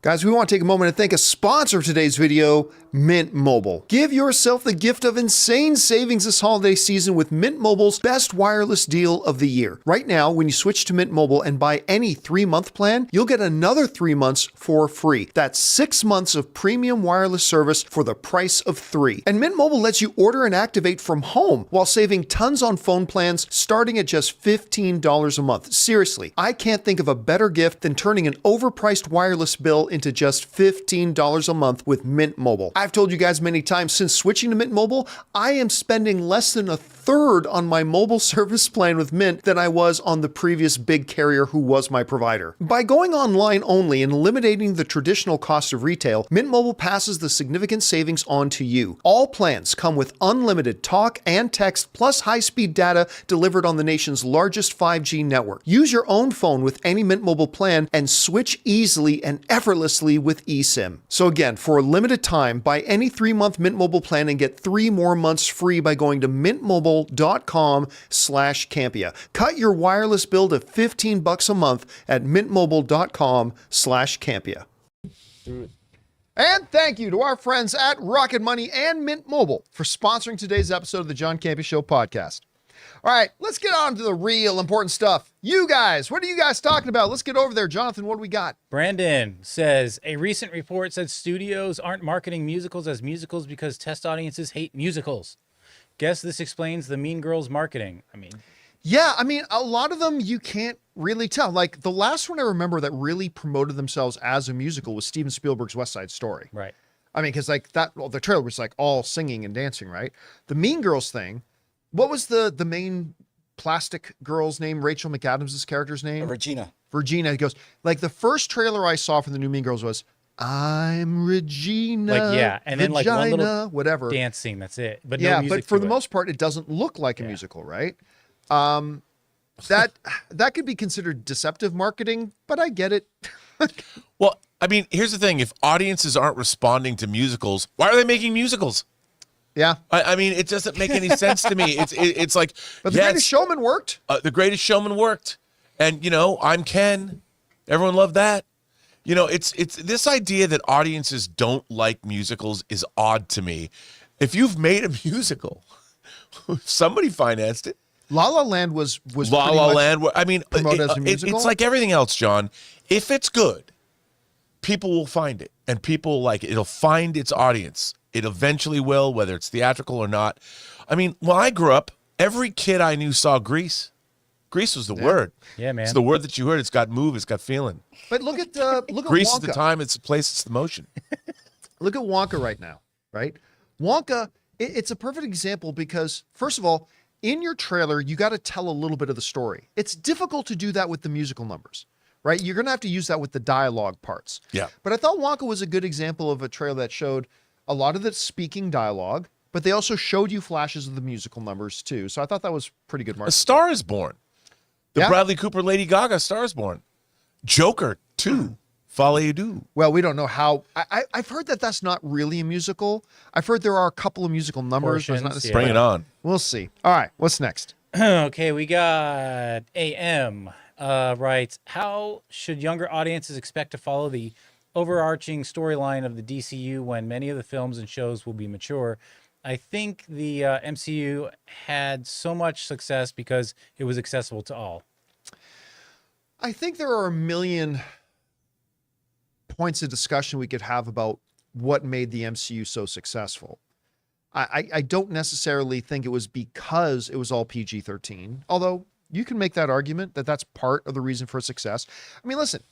Guys, we want to take a moment to thank a sponsor of today's video, Mint Mobile. Give yourself the gift of insane savings this holiday season with Mint Mobile's best wireless deal of the year. Right now, when you switch to Mint Mobile and buy any 3-month plan, you'll get another 3 months for free. That's 6 months of premium wireless service for the price of 3. And Mint Mobile lets you order and activate from home while saving tons on phone plans starting at just $15 a month. Seriously, I can't think of a better gift than turning an overpriced wireless bill into just $15 a month with Mint Mobile. I've told you guys many times, since switching to Mint Mobile, I am spending less than a third on my mobile service plan with Mint than I was on the previous big carrier who was my provider. By going online only and eliminating the traditional cost of retail, Mint Mobile passes the significant savings on to you. All plans come with unlimited talk and text plus high-speed data delivered on the nation's largest 5G network. Use your own phone with any Mint Mobile plan and switch easily and effortlessly with eSIM. So again, for a limited time, buy any 3-month Mint Mobile plan and get 3 more months free by going to mintmobile.com/Campea. Cut your wireless bill to $15 a month at mintmobile.com/Campea. And thank you to our friends at Rocket Money and Mint Mobile for sponsoring today's episode of the John Campea Show podcast. All right, let's get on to the real important stuff. You guys, what are you guys talking about? Let's get over there. Jonathan, what do we got? Brandon says, a recent report said studios aren't marketing musicals as musicals because test audiences hate musicals. Guess this explains the Mean Girls marketing. Yeah, a lot of them you can't really tell. Like, the last one I remember that really promoted themselves as a musical was Steven Spielberg's West Side Story. Right. Because the trailer was like all singing and dancing, right? The Mean Girls thing, what was the main plastic girl's name? Rachel McAdams' character's name? Regina. Regina. He goes, like, the first trailer I saw for the new Mean Girls was, I'm Regina. Like, yeah. And then vagina, like one little whatever. dance scene. That's it. But yeah, no music but for to the it. most part, it doesn't look like a musical, right? That could be considered deceptive marketing, but I get it. Well, here's the thing. If audiences aren't responding to musicals, why are they making musicals? Yeah. It doesn't make any sense to me. It's like, but The Greatest Showman worked. The Greatest Showman worked. And, I'm Ken. Everyone loved that. It's this idea that audiences don't like musicals is odd to me. If you've made a musical, somebody financed it. La La Land was La La Land. promoted as a musical. It's like everything else, John. If it's good, people will find it, and people will like it. It'll find its audience. It eventually will, whether it's theatrical or not. When I grew up, every kid I knew saw Grease. Grease was the word. Yeah, man. It's the word that you heard. It's got move. It's got feeling. But look at Grease Wonka. is the time. It's the place. It's the motion. Look at Wonka right now, right? Wonka, it's a perfect example because, first of all, in your trailer, you got to tell a little bit of the story. It's difficult to do that with the musical numbers, right? You're going to have to use that with the dialogue parts. Yeah. But I thought Wonka was a good example of a trailer that showed a lot of the speaking dialogue, but they also showed you flashes of the musical numbers too. So I thought that was pretty good A marketing. Star is Born. The Yeah. Bradley Cooper, Lady Gaga Star is Born. Joker 2. Folie à Deux. Well, we don't know how. I've heard that that's not really a musical. I've heard there are a couple of musical numbers. But it's not Portions, necessarily- Bring it on. We'll see. All right, what's next? Okay, we got AM writes, how should younger audiences expect to follow the overarching storyline of the DCU when many of the films and shows will be mature? I think the MCU had so much success because it was accessible to all. I think there are a million points of discussion we could have about what made the MCU so successful. I don't necessarily think it was because it was all PG-13, although you can make that argument that that's part of the reason for success. Listen,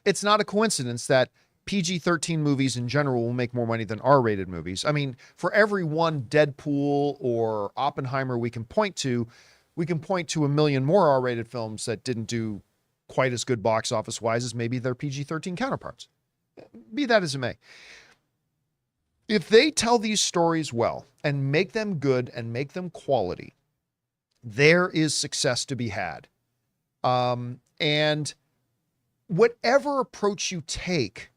it's not a coincidence that PG-13 movies in general will make more money than R-rated movies. I mean, for every one Deadpool or Oppenheimer we can point to a million more R-rated films that didn't do quite as good box office wise as maybe their PG-13 counterparts. Be that as it may. If they tell these stories well and make them good and make them quality, there is success to be had. And whatever approach you take,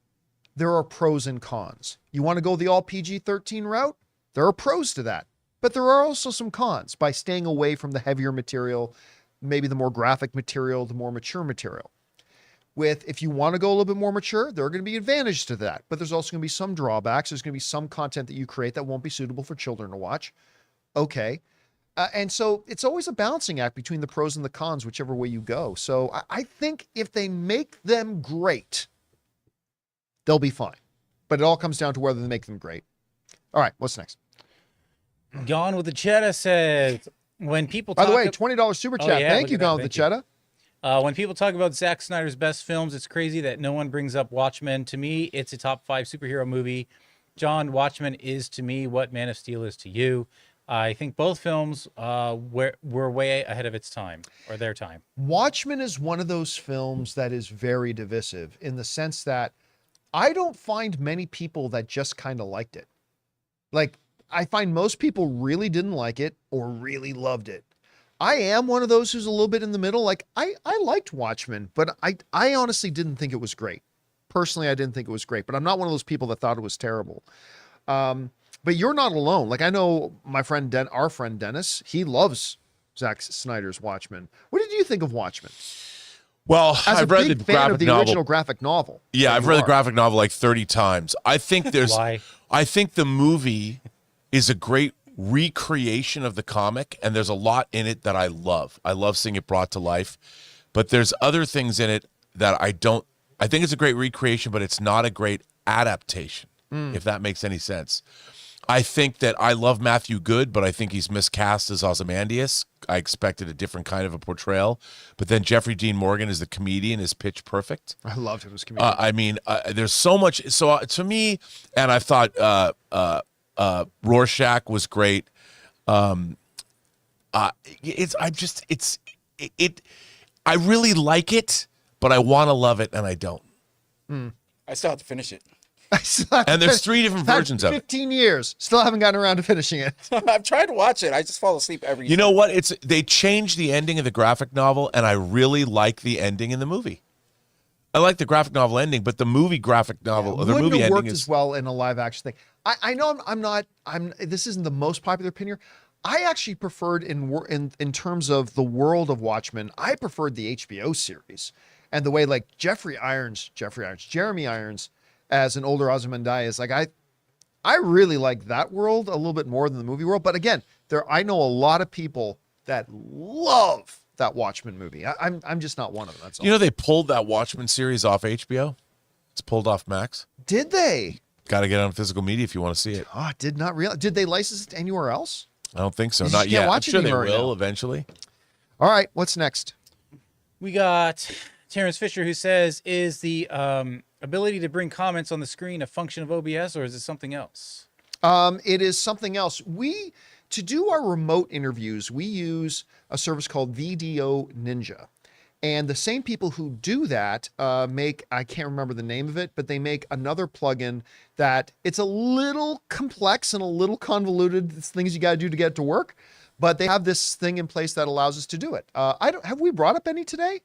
there are pros and cons. You want to go the all PG-13 route? There are pros to that, but there are also some cons by staying away from the heavier material, maybe the more graphic material, the more mature material. If you want to go a little bit more mature, there are going to be advantages to that, but there's also going to be some drawbacks. There's going to be some content that you create that won't be suitable for children to watch. Okay. And so it's always a balancing act between the pros and the cons, whichever way you go. So I think if they make them great, they'll be fine. But it all comes down to whether they make them great. All right, what's next? Gone with the Cheddar says, when people By talk the way, $20 super chat. yeah, Thank look you, at that. Gone with the Thank you. Cheddar. When people talk about Zack Snyder's best films, it's crazy that no one brings up Watchmen. To me, it's a top 5 superhero movie. John, Watchmen is to me what Man of Steel is to you. I think both films were way ahead of its time, or their time. Watchmen is one of those films that is very divisive in the sense that I don't find many people that just kind of liked it. Like, I find most people really didn't like it or really loved it. I am one of those who's a little bit in the middle. Like, I liked Watchmen, but I honestly didn't think it was great. Personally, I didn't think it was great, but I'm not one of those people that thought it was terrible. But you're not alone. Like, I know my friend, our friend Dennis, he loves Zack Snyder's Watchmen. What did you think of Watchmen? Well, As I've a read the big fan graphic of the novel. original graphic novel. Yeah, that I've you read the are. graphic novel like 30 times. I think Why? I think the movie is a great recreation of the comic, and there's a lot in it that I love. I love seeing it brought to life, but there's other things in it that I don't. I think it's a great recreation, but it's not a great adaptation, if that makes any sense. I think that I love Matthew Good, but I think he's miscast as Ozymandias. I expected a different kind of a portrayal, but then Jeffrey Dean Morgan as the comedian is pitch perfect. I loved him as a comedian. I mean, there's so much. So to me, and I thought Rorschach was great. I really like it, but I want to love it and I don't. I still have to finish it. And there's 3 different versions of it. 15 years. Still haven't gotten around to finishing it. I've tried to watch it. I just fall asleep every. You know what? They changed the ending of the graphic novel, and I really like the ending in the movie. I like the graphic novel ending, but the movie graphic novel, or the Wouldn't movie have ending worked is as well in a live action thing. I know this isn't the most popular opinion. I actually preferred in terms of the world of Watchmen, I preferred the HBO series and the way like Jeremy Irons as an older Ozymandias. Like I really like that world a little bit more than the movie world. But again, I know a lot of people that love that Watchmen movie. I'm just not one of them. That's all. You know, they pulled that Watchmen series off HBO. It's pulled off Max. Did they? Got to get on physical media if you want to see it. Oh, I did not realize. Did they license it anywhere else? I don't think so. You Not just can't yet. I'm watch it sure they anywhere will now. eventually. All right, what's next? We got Terrence Fisher, who says, is the ability to bring comments on the screen a function of OBS, or is it something else? It is something else. To do our remote interviews, we use a service called VDO Ninja. And the same people who do that I can't remember the name of it, but they make another plugin that it's a little complex and a little convoluted. It's things you got to do to get it to work. But they have this thing in place that allows us to do it. Have we brought up any today?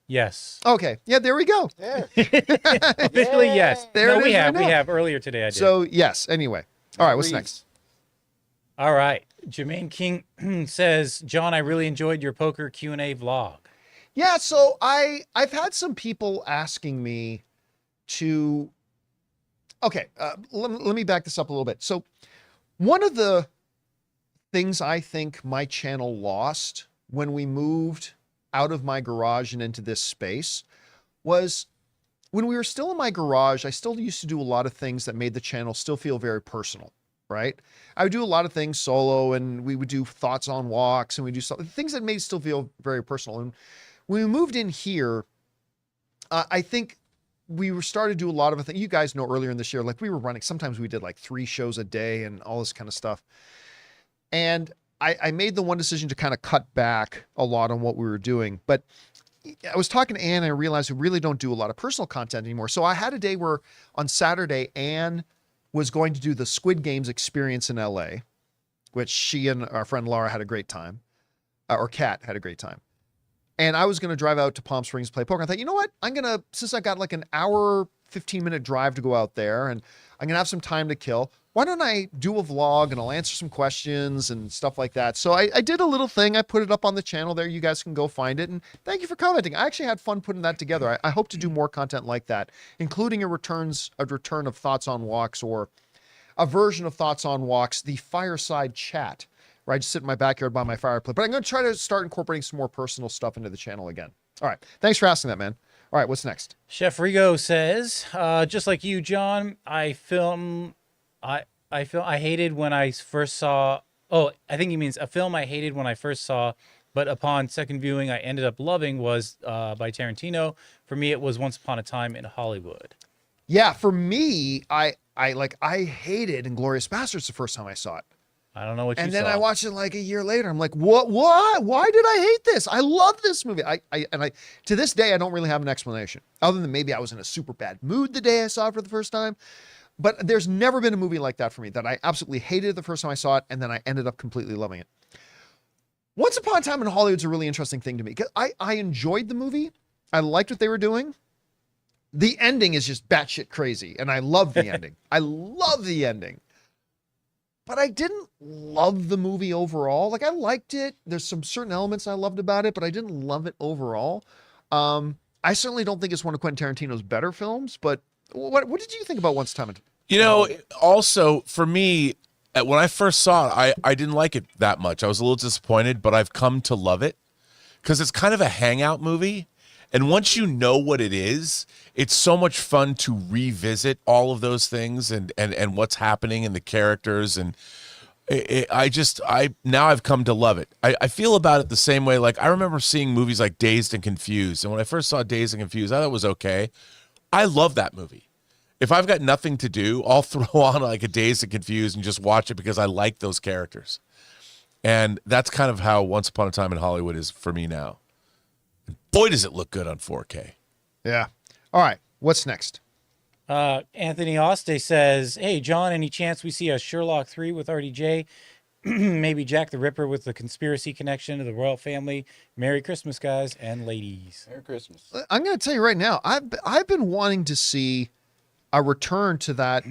Yes. Okay. Yeah, there we go. Officially, yes. There No, it we is have. right We now. have. Earlier today, I did. So, yes. Anyway. All right, what's Reeves. next? All right. Jermaine King says, John, I really enjoyed your poker Q&A vlog. Yeah, so I've had some people asking me to. Okay, let me back this up a little bit. So, one of the things I think my channel lost when we moved out of my garage and into this space was when we were still in my garage. I still used to do a lot of things that made the channel still feel very personal. Right? I would do a lot of things solo, and we would do thoughts on walks, and we do things that made it still feel very personal. And when we moved in here, I think we were started to do a lot of things. You guys know earlier in this year, like we were running, sometimes we did like 3 shows a day and all this kind of stuff. And I made the one decision to kind of cut back a lot on what we were doing. But I was talking to Ann and I realized we really don't do a lot of personal content anymore. So I had a day where on Saturday, Ann was going to do the Squid Games experience in LA, which she and our friend Laura had a great time, or Kat had a great time. And I was going to drive out to Palm Springs, play poker. I thought, you know what? Since I got like an hour, 15-minute drive to go out there and I'm going to have some time to kill, why don't I do a vlog and I'll answer some questions and stuff like that. So I did a little thing. I put it up on the channel there. You guys can go find it. And thank you for commenting. I actually had fun putting that together. I hope to do more content like that, including a return of Thoughts on Walks, or a version of Thoughts on Walks, the fireside chat, where I just sit in my backyard by my fireplace. But I'm going to try to start incorporating some more personal stuff into the channel again. All right. Thanks for asking that, man. All right. What's next? Chef Rigo says, just like you, John, I hated when I first saw, I think he means a film I hated when I first saw, but upon second viewing, I ended up loving was by Tarantino. For me, it was Once Upon a Time in Hollywood. Yeah. For me, I hated Inglourious Basterds the first time I saw it. I don't know what you saw. And then I watched it like a year later. I'm like, what? Why did I hate this? I love this movie. I to this day, I don't really have an explanation other than maybe I was in a super bad mood the day I saw it for the first time. But there's never been a movie like that for me, that I absolutely hated the first time I saw it, and then I ended up completely loving it. Once Upon a Time in Hollywood's a really interesting thing to me, because I enjoyed the movie. I liked what they were doing. The ending is just batshit crazy, and I love the ending. I love the ending. But I didn't love the movie overall. Like, I liked it. There's some certain elements I loved about it, but I didn't love it overall. I certainly don't think it's one of Quentin Tarantino's better films, but what did you think about Once Upon a Time? You know, also for me, when I first saw it, I didn't like it that much. I was a little disappointed, but I've come to love it because it's kind of a hangout movie. And once you know what it is, it's so much fun to revisit all of those things and what's happening and the characters. And now I've come to love it. I feel about it the same way. Like, I remember seeing movies like Dazed and Confused. And when I first saw Dazed and Confused, I thought it was okay. I love that movie. If I've got nothing to do, I'll throw on like a Dazed and Confused and just watch it because I like those characters. And that's kind of how Once Upon a Time in Hollywood is for me now. Boy, does it look good on 4K. Yeah. All right. What's next? Anthony Oste says, hey, John, any chance we see a Sherlock 3 with RDJ? Maybe Jack the Ripper with the conspiracy connection to the royal family. Merry Christmas, guys and ladies. Merry Christmas. I'm going to tell you right now, I've been wanting to see a return to that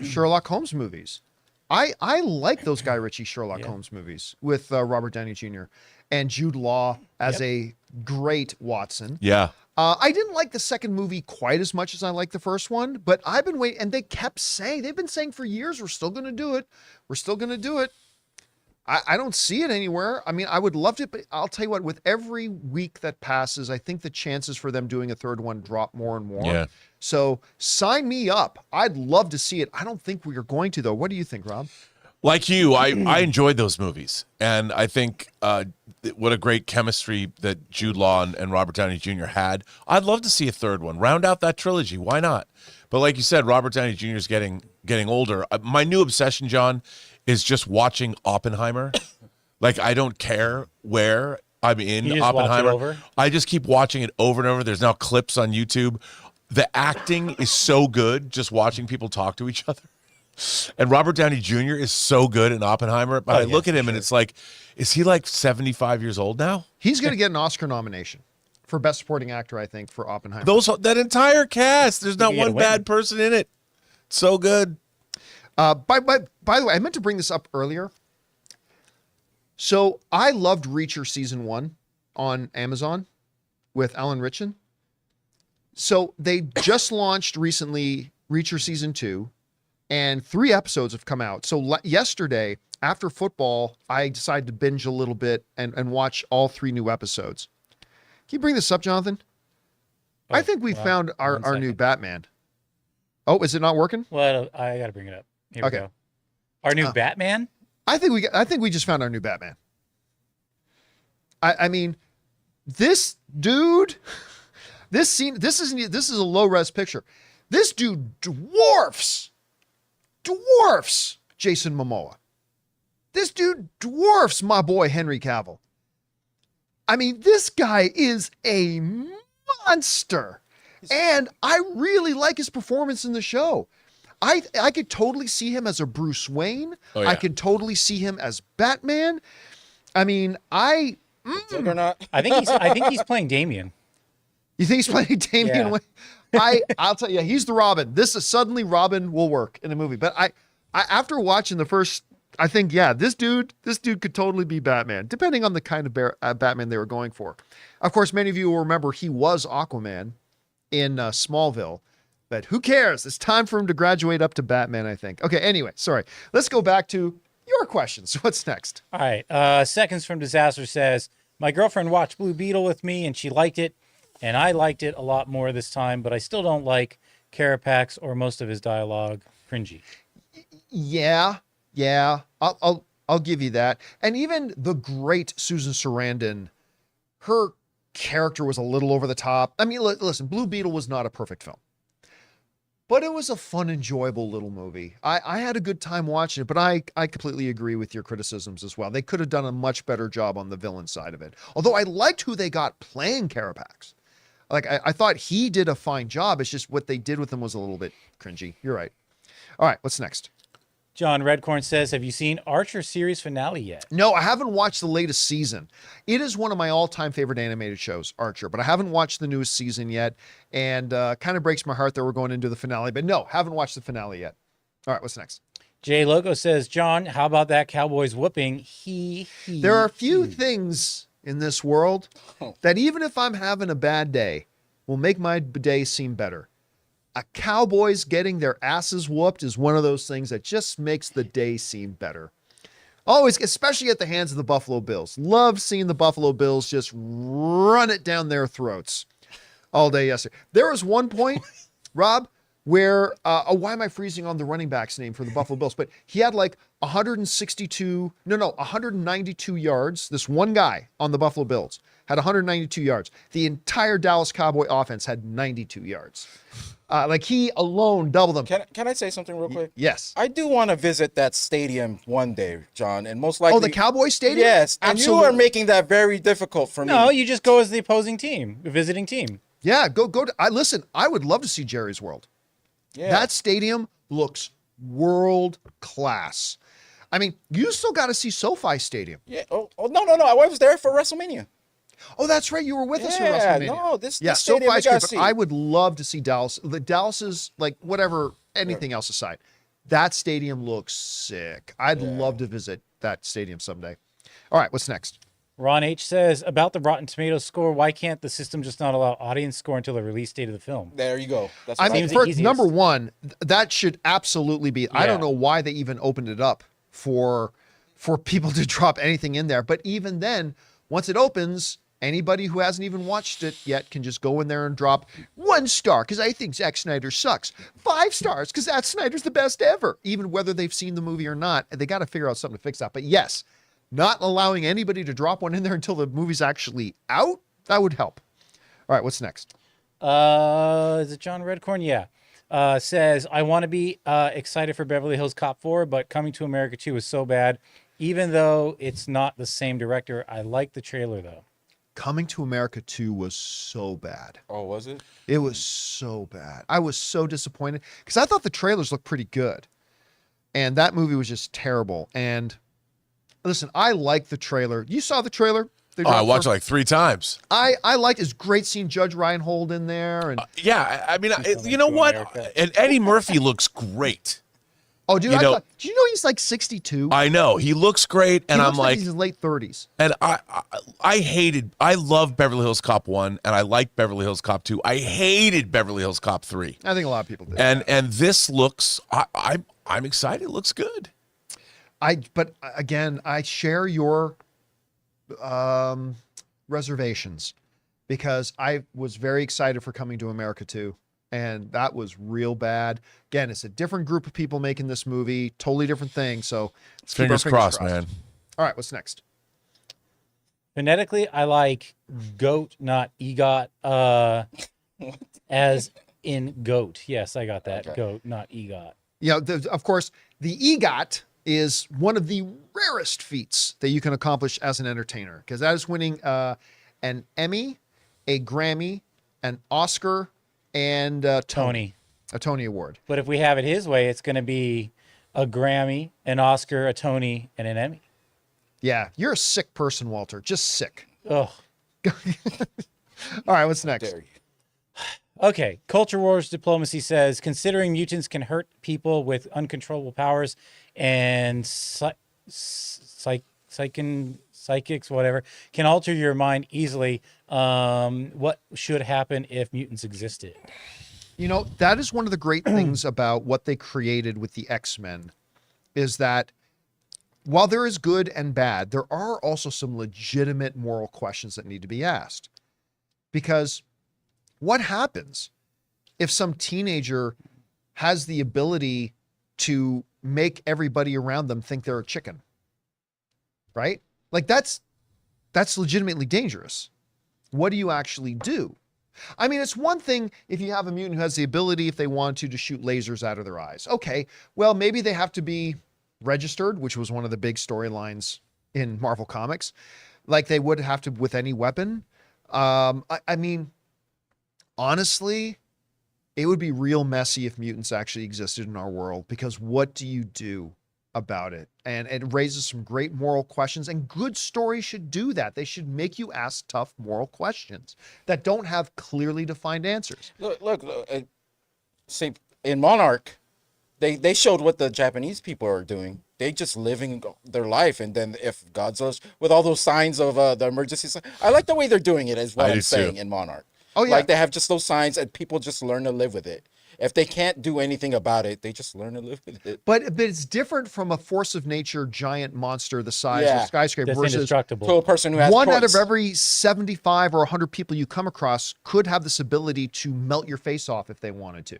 Sherlock Holmes movies. I like those Guy Ritchie Sherlock Holmes movies with Robert Downey Jr. and Jude Law as a great Watson. Yeah. I didn't like the second movie quite as much as I liked the first one, but I've been waiting, and they've been saying for years, we're still going to do it. We're still going to do it. I don't see it anywhere. I mean, I would love to, but I'll tell you what, with every week that passes, I think the chances for them doing a third one drop more and more. Yeah. So sign me up. I'd love to see it. I don't think we are going to, though. What do you think, Rob? Like you, I enjoyed those movies. And I think what a great chemistry that Jude Law and Robert Downey Jr. had. I'd love to see a third one. Round out that trilogy. Why not? But like you said, Robert Downey Jr. is getting older. My new obsession, John, is just watching Oppenheimer. Like, I don't care where I'm in Oppenheimer. I just keep watching it over and over. There's now clips on YouTube. The acting is so good just watching people talk to each other. And Robert Downey Jr. is so good in Oppenheimer. But I look at him and it's like, is he like 75 years old now? He's going to get an Oscar nomination for Best Supporting Actor, I think, for Oppenheimer. That entire cast, there's not one bad person in it. So good. By the way, I meant to bring this up earlier. So I loved Reacher season 1 on Amazon with Alan Ritchson. So they just launched recently Reacher season 2, and 3 episodes have come out. So yesterday, after football, I decided to binge a little bit and watch all 3 new episodes. Can you bring this up, Jonathan? I think we found our new Batman. Oh, is it not working? Well, I got to bring it up. Here we go. Our new Batman? I think we just found our new Batman. I mean, this dude, This scene, this is a low res picture. This dude dwarfs Jason Momoa. This dude dwarfs my boy Henry Cavill. I mean, this guy is a monster. And I really like his performance in the show. I could totally see him as a Bruce Wayne. Oh, yeah. I could totally see him as Batman. I mean, Or not? I think he's playing Damian. You think he's playing Damian Yeah. Wayne? I'll tell you, he's the Robin. This is suddenly Robin will work in a movie. But I after watching the first, I think, yeah, this dude could totally be Batman, depending on the kind of Batman they were going for. Of course, many of you will remember he was Aquaman in Smallville. But who cares? It's time for him to graduate up to Batman, I think. Okay, anyway, sorry. Let's go back to your questions. What's next? All right. Seconds from Disaster says, my girlfriend watched Blue Beetle with me and she liked it. And I liked it a lot more this time, but I still don't like Carapax or most of his dialogue. Cringy. Yeah. I'll give you that. And even the great Susan Sarandon, her character was a little over the top. I mean, listen, Blue Beetle was not a perfect film, but it was a fun, enjoyable little movie. I had a good time watching it, but I completely agree with your criticisms as well. They could have done a much better job on the villain side of it. Although I liked who they got playing Carapax. Like, I thought he did a fine job. It's just what they did with him was a little bit cringy. You're right. All right, what's next? John Redcorn says, have you seen Archer series finale yet? No, I haven't watched the latest season. It is one of my all-time favorite animated shows, Archer, but I haven't watched the newest season yet, and kind of breaks my heart that we're going into the finale. But no, haven't watched the finale yet. All right, what's next? Jay Logo says, John, how about that Cowboys whooping? There are a few things in this world that even if I'm having a bad day, will make my day seem better. A Cowboys getting their asses whooped is one of those things that just makes the day seem better. Always, especially at the hands of the Buffalo Bills. Love seeing the Buffalo Bills just run it down their throats all day yesterday. There was one point, Rob, where, why am I freezing on the running back's name for the Buffalo Bills? But he had like 192 yards. This one guy on the Buffalo Bills had 192 yards. The entire Dallas Cowboy offense had 92 yards. Like he alone doubled them. Can I say something real quick? Yes. I do want to visit that stadium one day, John, and most likely. Oh, the Cowboy Stadium? Yes, and Absolutely. you are making that very difficult for me. No, you just go as the opposing team, the visiting team. Yeah, go to. Listen, I would love to see Jerry's World. Yeah. That stadium looks world class. I mean, you still got to see SoFi Stadium. Yeah. Oh, no. I was there for WrestleMania. Oh, that's right. You were with us for Yeah, WrestleMania. no, this yeah, stadium we SoFi's gotta good, see. but I would love to see Dallas. The Dallas is like whatever, anything else aside. That stadium looks sick. I'd love to visit that stadium someday. All right, what's next? Ron H says, about the Rotten Tomatoes score, why can't the system just not allow audience score until the release date of the film? There you go. That's I what mean, Seems the for easiest. number one, that should absolutely be. I don't Yeah. know why they even opened it up for people to drop anything in there. But even then, once it opens, anybody who hasn't even watched it yet can just go in there and drop 1 star because I think Zack Snyder sucks. 5 stars because Zack Snyder's the best ever. Even whether they've seen the movie or not, they got to figure out something to fix that. But yes, not allowing anybody to drop one in there until the movie's actually out, that would help. All right, what's next? Is it John Redcorn? Yeah. Says, I want to be excited for Beverly Hills Cop 4, but Coming to America 2 is so bad. Even though it's not the same director, I like the trailer, though. Coming to America 2 was so bad. Oh, was it? It was so bad. I was so disappointed because I thought the trailers looked pretty good. And that movie was just terrible. And listen, I like the trailer. You saw the trailer? Oh, I watched it like 3 times. I liked it's great seeing Judge Reinhold in there. And Yeah, I mean, you know to what? America. And Eddie Murphy looks great. oh, dude, you know- do you know he's like 62? I know he looks great, and he I'm looks like, he's in his late 30s. and I love Beverly Hills Cop 1, and I like Beverly Hills Cop 2. I hated Beverly Hills Cop 3, I think a lot of people did. and this looks, I'm excited. It looks good. But again, I share your reservations because I was very excited for Coming to America 2. And that was real bad. Again, it's a different group of people making this movie, totally different thing. So let's keep our Fingers crossed, man. All right, what's next? Phonetically, I like goat, not egot. As in goat. Yes, I got that. Okay. Goat, not EGOT. Of course, the EGOT is one of the rarest feats that you can accomplish as an entertainer, because that is winning an Emmy, a Grammy, an Oscar, and a Tony. Tony Award. But if we have it his way, it's going to be a Grammy, an Oscar, a Tony, and an Emmy. Yeah, you're a sick person, Walter. Just sick. Ugh. All right, what's next? Dare you. Okay, Culture Wars Diplomacy says, considering mutants can hurt people with uncontrollable powers and psychics, whatever, can alter your mind easily, what should happen if mutants existed? That is one of the great things about what they created with the X-Men, is that while there is good and bad, there are also some legitimate moral questions that need to be asked. Because what happens if some teenager has the ability to make everybody around them think they're a chicken? Right? Like that's legitimately dangerous. What do you actually do? I mean, it's one thing if you have a mutant who has the ability, if they want to shoot lasers out of their eyes. Okay, well, maybe they have to be registered, which was one of the big storylines in Marvel Comics. Like they would have to with any weapon. I mean, honestly, it would be real messy if mutants actually existed in our world, because what do you do about it? And it raises some great moral questions, and good stories should do that. They should make you ask tough moral questions that don't have clearly defined answers. Look, see, in Monarch, they showed what the Japanese people are doing. They just living their life, and then if Godzilla's with all those signs of the emergency sign, I like the way they're doing it. Is what I'm saying in Monarch. Oh yeah, like they have just those signs, and people just learn to live with it. If they can't do anything about it, they just learn to live with it. But it's different from a force of nature giant monster the size of a skyscraper That's versus indestructible. To a person who has one choice. out of every 75 or 100 people you come across could have this ability to melt your face off if they wanted to.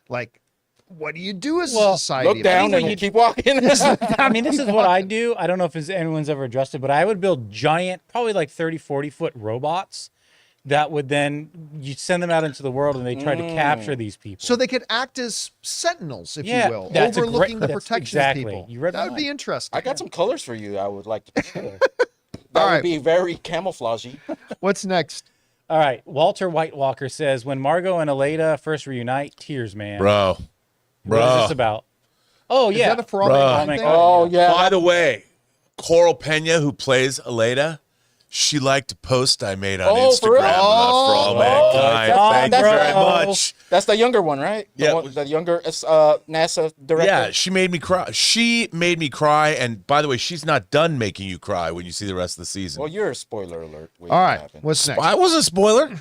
Like, what do you do as a society? Look down and keep walking. I mean, this is what I do. I don't know if anyone's ever addressed it, but I would build giant, probably like 30, 40-foot robots that would then, you send them out into the world and they try to capture these people. So they could act as sentinels, if Yeah, you will, that's a overlooking great- the that's protection exactly. of people. You read that my would be mind. interesting. I got some colors for you. I would like to consider. That All would right. be very camouflagey. What's next? All right. Walter White Walker says, when Margot and Aleda first reunite, tears, man. Bro. What is this about? Oh, Is yeah. that a for all mankind Bro. thing? Oh yeah. By the way, Coral Pena, who plays Aleda, she liked a post I made on Oh, for Instagram real? with For All Mankind. Thank you very much. That's the younger one, right? Yeah. The younger NASA director. Yeah, she made me cry. She made me cry, and by the way, she's not done making you cry when you see the rest of the season. Well, you're a spoiler alert. All right. What's next? I wasn't a spoiler.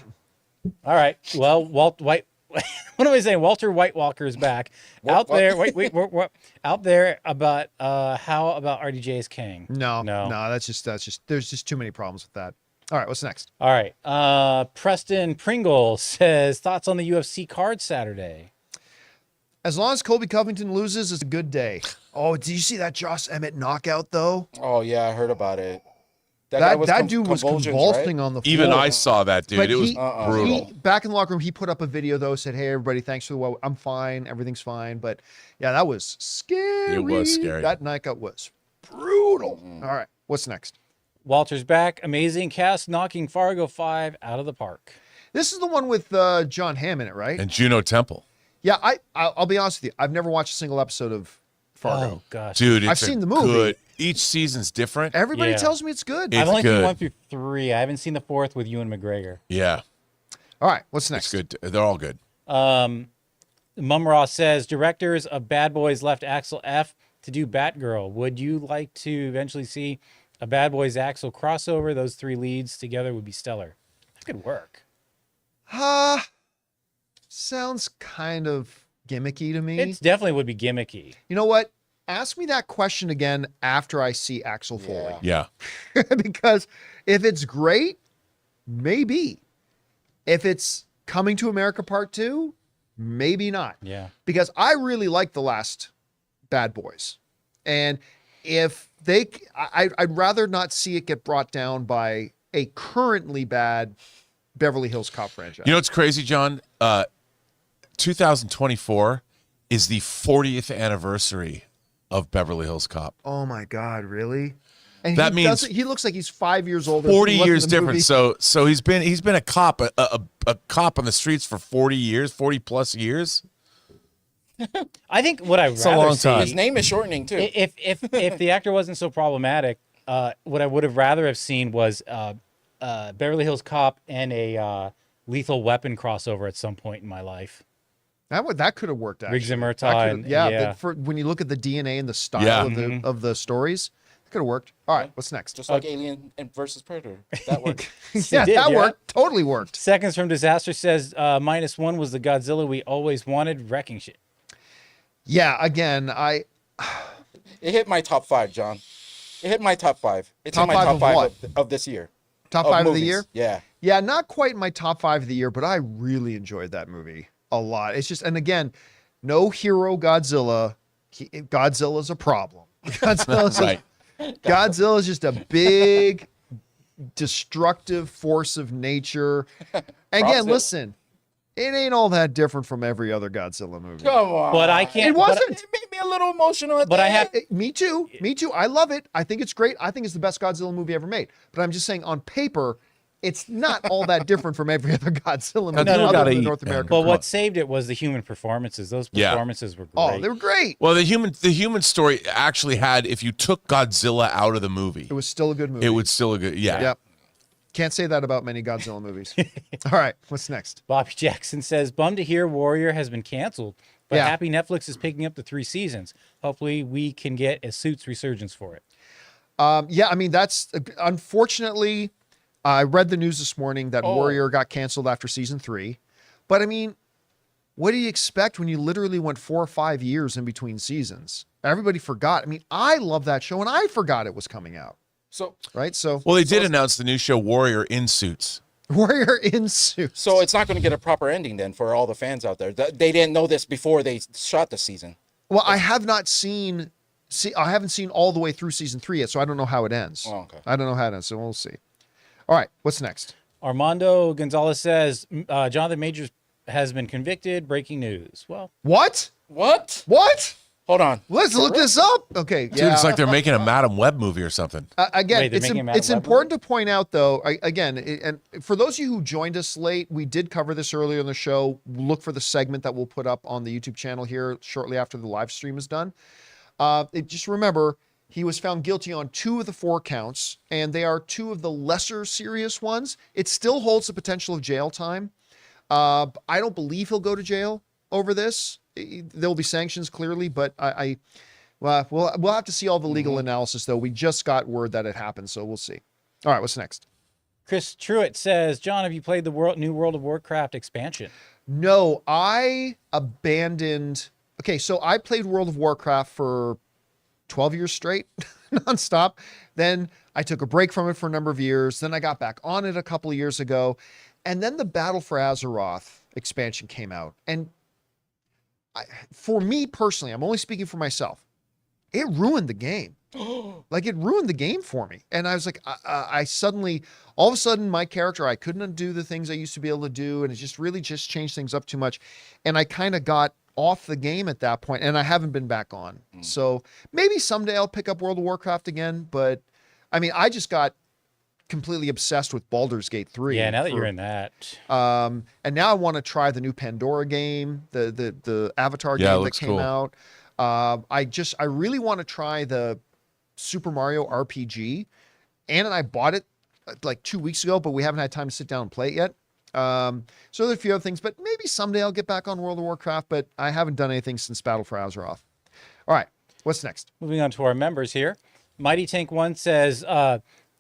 All right. Well, what am I saying? Walter White Walker is back. Out there. Wait. Out there about how about RDJ as King? No. That's just there's just too many problems with that. All right, what's next? All right. Preston Pringle says, thoughts on the UFC card Saturday? As long as Colby Covington loses, it's a good day. Oh, did you see that Josh Emmett knockout though? Oh yeah, I heard about it. guy That dude was convulsions, convulsing right? on the floor. Even I saw that, dude. But It was brutal. He, back in the locker room, he put up a video though, said, "Hey everybody, thanks for the well. I'm fine, everything's fine." But yeah, that was scary. It was scary. That knockout was brutal. All right, what's next? Walter's back. Amazing cast knocking Fargo 5 out of the park. This is the one with John Hamm in it, right? And Juno Temple. Yeah, I'll be honest with you. I've never watched a single episode of Fargo. Oh, gosh. Dude, it's I've seen the movie. Good. Each season's different. Everybody Yeah. tells me it's good. It's I've only seen good. 1 through 3. I haven't seen the 4th with Ewan McGregor. Yeah, All right, what's it's next? good. They're all good. Mumra says, directors of Bad Boys left Axel F to do Batgirl. Would you like to eventually see a Bad Boys Axel crossover? Those 3 leads together would be stellar. That could work. Sounds kind of gimmicky to me. It definitely would be gimmicky. You know what? Ask me that question again after I see Axel Foley. Yeah. Because if it's great, maybe. If it's Coming to America Part 2, maybe not. Yeah. Because I really like the last Bad Boys. And if I'd rather not see it get brought down by a currently bad Beverly Hills Cop franchise. You know what's crazy, John? 2024 is the 40th anniversary of Beverly Hills Cop. Oh my God, really? And That means he looks like he's 5 years older. 40 than years the movie. different. So he's been a cop, a cop on the streets for 40 years, 40 plus years. I think what I'd a rather long see, time. His name is shortening too. if the actor wasn't so problematic, what I would have rather have seen was Beverly Hills Cop and a Lethal Weapon crossover at some point in my life. That could have worked. Actually. Riggs and That Murtaugh, could've- and- yeah. yeah. When you look at the DNA and the style Yeah. of the stories, it could have worked. All right, what's next? Just like Alien versus Predator. That worked. yeah, did, that yeah. worked. Totally worked. Seconds from Disaster says -1 was the Godzilla we always wanted, wrecking shit. Yeah. Again, It hit my top 5, John. It hit my top 5. It's Top in my five top of 5 what? of this year. top 5 of the movies. year. Yeah. Yeah, not quite my top 5 of the year, but I really enjoyed that movie a lot. It's just, and again, no hero Godzilla. Godzilla's a problem. Right. Godzilla's just a big, destructive force of nature. And again, Godzilla. listen, it ain't all that different from every other Godzilla movie. Come on. But I can't. It wasn't. It made me a little emotional. At But the I end. have- Me too. Me too. I love it. I think it's great. I think it's the best Godzilla movie ever made. But I'm just saying, on paper, it's not all that different from every other Godzilla movie Godzilla other gotta than the eat, North man. American. But front. what saved it was the human performances. Those Yeah. performances were great. Oh, they were great. Well, the human story actually had, if you took Godzilla out of the movie, It was still a good movie. it would still a good. Yeah. Yep. Can't say that about many Godzilla movies. All right, what's next? Bobby Jackson says, bummed to hear Warrior has been canceled, but Yeah. happy Netflix is picking up the 3 seasons. Hopefully we can get a Suits resurgence for it. Yeah, I mean, that's unfortunately, I read the news this morning that Warrior got canceled after season 3. But I mean, what do you expect when you literally went 4 or 5 years in between seasons? Everybody forgot. I mean, I love that show and I forgot it was coming out. So Right? So, Well, they did announce the new show Warrior in Suits. Warrior in suits. So it's not going to get a proper ending then for all the fans out there. They didn't know this before they shot the season. Well, I have not seen. I haven't seen all the way through season 3 yet, so I don't know how it ends. Oh, okay. I don't know how it ends, so we'll see. All right, what's next? Armando Gonzalez says, Jonathan Majors has been convicted. Breaking news. Well, What? What? What? Hold on. Let's look this up. Okay, Dude, yeah. it's like they're making a Madam Web movie or something. Again, Wait, they're making a Madam it's Web important to point out, though, and for those of you who joined us late, we did cover this earlier in the show. Look for the segment that we'll put up on the YouTube channel here shortly after the live stream is done. Just remember, he was found guilty on 2 of the 4 counts, and they are 2 of the lesser serious ones. It still holds the potential of jail time. I don't believe he'll go to jail over this. There'll be sanctions clearly, but well, we'll have to see all the legal analysis, though. We just got word that it happened, so we'll see. All right, what's next? Chris Truitt says, John, have you played the new World of Warcraft expansion? No, I abandoned. Okay, so I played World of Warcraft for 12 years straight, nonstop. Then I took a break from it for a number of years. Then I got back on it a couple of years ago. And then the Battle for Azeroth expansion came out. And for me personally, I'm only speaking for myself, it ruined the game. Like, it ruined the game for me. And I was like, I suddenly, all of a sudden, my character, I couldn't do the things I used to be able to do. And it just really just changed things up too much. And I kind of got off the game at that point, and I haven't been back on. So maybe someday I'll pick up World of Warcraft again. But I mean, I just got completely obsessed with Baldur's Gate 3. Yeah, now that you're in that. And now I want to try the new Pandora game, the Avatar Yeah, it game that looks came cool. out. I really want to try the Super Mario RPG. Ann and I bought it like 2 weeks ago, but we haven't had time to sit down and play it yet. So there's a few other things, but maybe someday I'll get back on World of Warcraft, but I haven't done anything since Battle for Azeroth. All right, what's next? Moving on to our members here. Mighty Tank 1 says,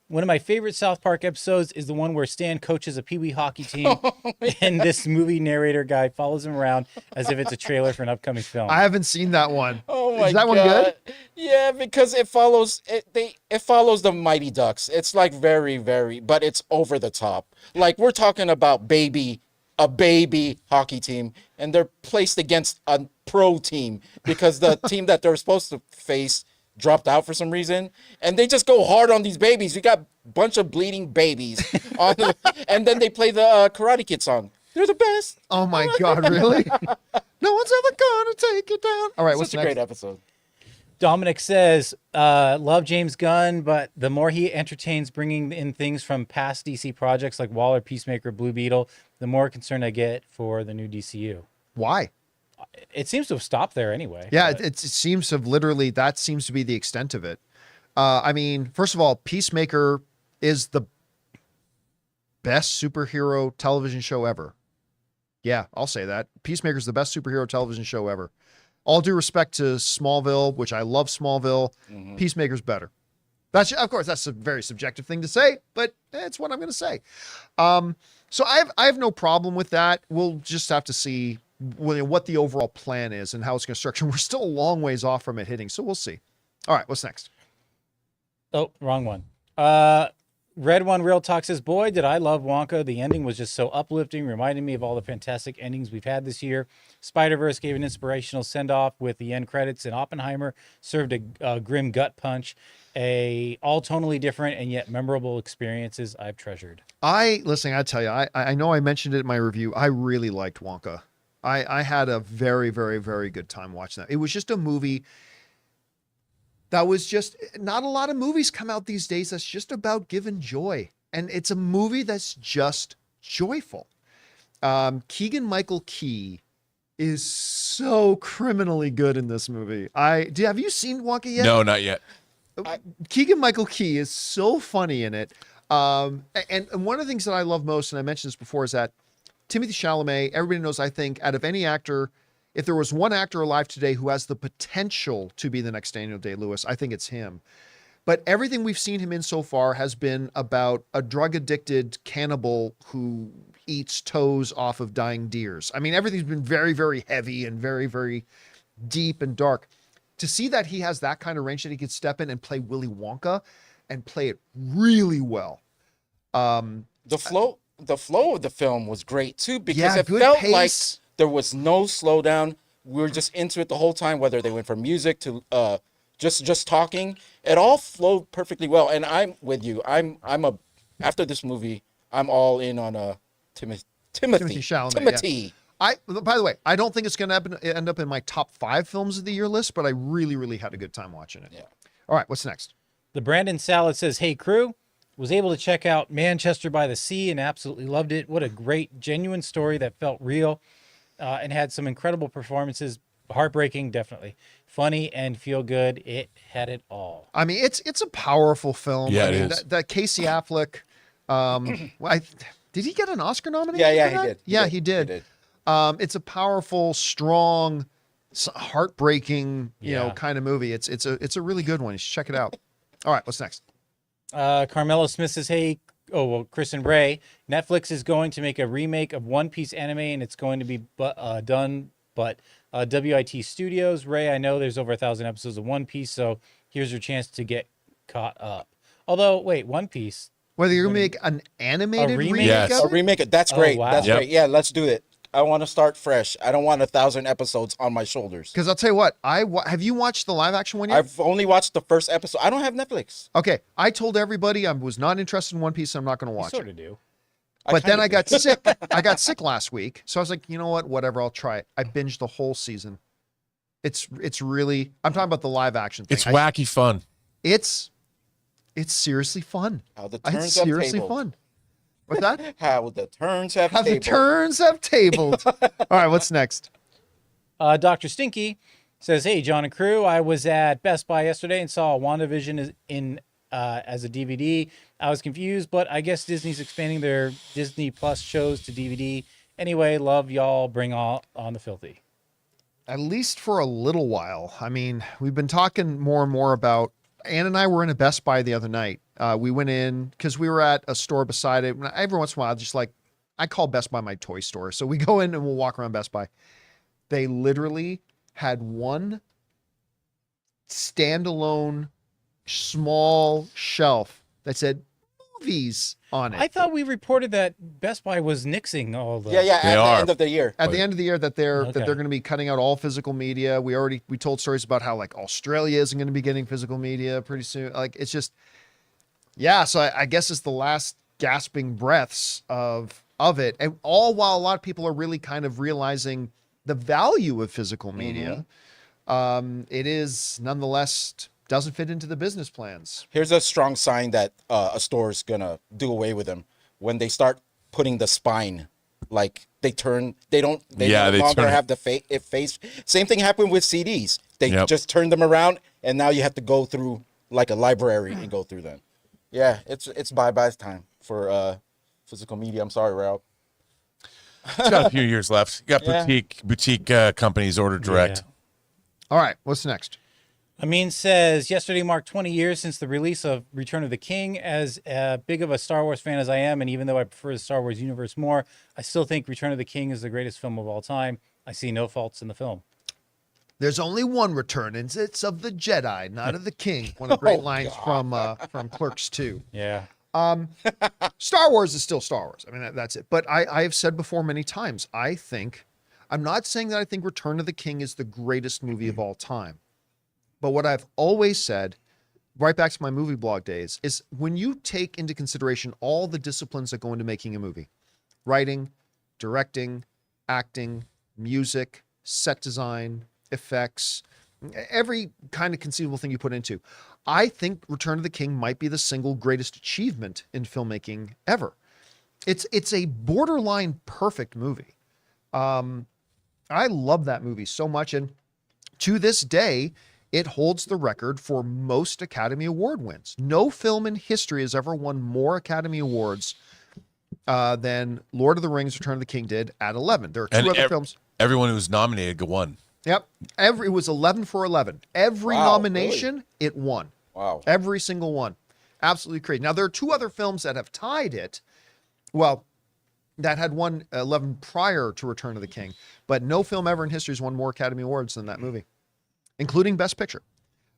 one of my favorite South Park episodes is the one where Stan coaches a Pee Wee hockey team, and this movie narrator guy follows him around as if it's a trailer for an upcoming film. I haven't seen that one. Oh my Is that God. one good? Yeah, because it follows it follows the Mighty Ducks. It's like very, very, but it's over the top. Like, we're talking about a baby hockey team, and they're placed against a pro team because the team that they're supposed to face dropped out for some reason, and they just go hard on these babies. We got a bunch of bleeding babies, and then they play the Karate Kid song. They're the best. Oh my God, really? No one's ever gonna take it down. All right, what's Such a next? great episode. Dominic says, love James Gunn, but the more he entertains bringing in things from past DC projects like Waller, Peacemaker, Blue Beetle, the more concerned I get for the new DCU. Why? It seems to have stopped there anyway. Yeah, but- it seems to have literally, that seems to be the extent of it. I mean, first of all, Peacemaker is the best superhero television show ever. Yeah, I'll say that. Peacemaker is the best superhero television show ever. All due respect to Smallville, which I love Smallville, Peacemaker's better. That's, of course, that's a very subjective thing to say, but it's what I'm going to say. So I have no problem with that. We'll just have to see what the overall plan is and how it's going to structure. We're still a long ways off from it hitting, so we'll see. All right, what's next? Oh, wrong one. Red One Real Talk says, boy, did I love Wonka. The ending was just so uplifting, reminding me of all the fantastic endings we've had this year. Spider-Verse gave an inspirational send-off with the end credits, and Oppenheimer served a grim gut punch. All tonally different and yet memorable experiences I've treasured. Listen, I tell you, I know I mentioned it in my review. I really liked Wonka. I had a very, very, very good time watching that. It was just a movie that was just, not a lot of movies come out these days that's just about giving joy. And it's a movie that's just joyful. Keegan-Michael Key is so criminally good in this movie. Have you seen Wonka yet? No, not yet. Keegan-Michael Key is so funny in it. And one of the things that I love most, and I mentioned this before, is that Timothée Chalamet, everybody knows, I think, out of any actor, if there was one actor alive today who has the potential to be the next Daniel Day-Lewis, I think it's him. But everything we've seen him in so far has been about a drug-addicted cannibal who eats toes off of dying deers. I mean, everything's been very, very heavy and very, very deep and dark. To see that he has that kind of range that he could step in and play Willy Wonka and play it really well. The flow of the film was great too, because Yeah, it good felt pace. like there was no slowdown. We were just into it the whole time, whether they went from music to just talking. It all flowed perfectly well. And I'm with you. After this movie, I'm all in on Timothée Chalamet, Timothy. By the way, I don't think it's going to end up in my top 5 films of the year list, but I really, really had a good time watching it. Yeah. All right, what's next? The Brandon Salad says, hey, crew, was able to check out Manchester by the Sea and absolutely loved it. What a great, genuine story that felt real and had some incredible performances. Heartbreaking, definitely. Funny and feel good. It had it all. I mean, it's a powerful film. Yeah, I it mean, is. that Casey Affleck, did he get an Oscar nomination? Yeah, for he that? did. Yeah, he did. It's a powerful, strong, heartbreaking, kind of movie. It's a really good one. You should check it out. All right, what's next? Carmelo Smith says, hey, Chris and Ray, Netflix is going to make a remake of One Piece anime, and it's going to be done, but WIT Studios. Ray, I know there's over 1,000 episodes of One Piece, so here's your chance to get caught up. Although, wait, One Piece. Whether you're going to make an animated remake? remake Yes. of A it? remake. That's great. wow. That's Yep. great. Yeah, let's do it. I want to start fresh. I don't want 1,000 episodes on my shoulders. Because I'll tell you what, have you watched the live action one yet? I've only watched the first episode. I don't have Netflix. Okay, I told everybody I was not interested in One Piece. I'm not going to watch Sort it. of do. But then kinda I do. got sick. I got sick last week, so I was like, you know what? Whatever, I'll try it. I binged the whole season. It's really. I'm talking about the live action thing. It's wacky fun. It's seriously fun. How the It's turns have seriously tabled. fun. What's that? How the turns have How the tabled. turns have tabled. All right, what's next? Dr. Stinky says, hey, John and crew, I was at Best Buy yesterday and saw WandaVision as a DVD. I was confused, but I guess Disney's expanding their Disney Plus shows to DVD. Anyway, love y'all. Bring on the filthy. At least for a little while. I mean, we've been talking more and more about. Ann and I were in a Best Buy the other night. We went in because we were at a store beside it. Every once in a while, just like I call Best Buy my toy store. So we go in and we'll walk around Best Buy. They literally had one standalone small shelf that said movies on it. I thought we reported that Best Buy was nixing all the. Yeah, yeah. They At are. the end of the year. At the end of the year that they're Okay. going to be cutting out all physical media. We told stories about how like Australia isn't going to be getting physical media pretty soon. Like it's just, yeah. So I guess it's the last gasping breaths of it, and all while a lot of people are really kind of realizing the value of physical media. It is nonetheless doesn't fit into the business plans. Here's a strong sign that a store is gonna do away with them when they start putting the spine, like they no longer turn it. have the face. Same thing happened with CDs. They Yep. just turn them around, and now you have to go through like a library and go through them. Yeah, it's bye time for physical media. I'm sorry, Ralph. It's got a few years left. You got Yeah. boutique companies order direct. Yeah. All right, what's next? Amin says, yesterday marked 20 years since the release of Return of the King. As big of a Star Wars fan as I am, and even though I prefer the Star Wars universe more, I still think Return of the King is the greatest film of all time. I see no faults in the film. There's only one return, and it's of the Jedi, not of the King. One of the great lines from Clerks 2. Yeah. Star Wars is still Star Wars. I mean, that's it. But I have said before many times, I'm not saying that I think Return of the King is the greatest movie of all time. But what I've always said, right back to my movie blog days, is when you take into consideration all the disciplines that go into making a movie, writing, directing, acting, music, set design, effects, every kind of conceivable thing you put into, I think Return of the King might be the single greatest achievement in filmmaking ever. It's a borderline perfect movie. I love that movie so much, and to this day, it holds the record for most Academy Award wins. No film in history has ever won more Academy Awards than Lord of the Rings: Return of the King did at 11. There are two other films. Everyone who was nominated won. Yep. It was 11 for 11. Every Wow, nomination, it won. Wow. Every single one. Absolutely crazy. Now, there are two other films that have tied it. Well, that had won 11 prior to Return of the King. But no film ever in history has won more Academy Awards than that movie, including Best Picture.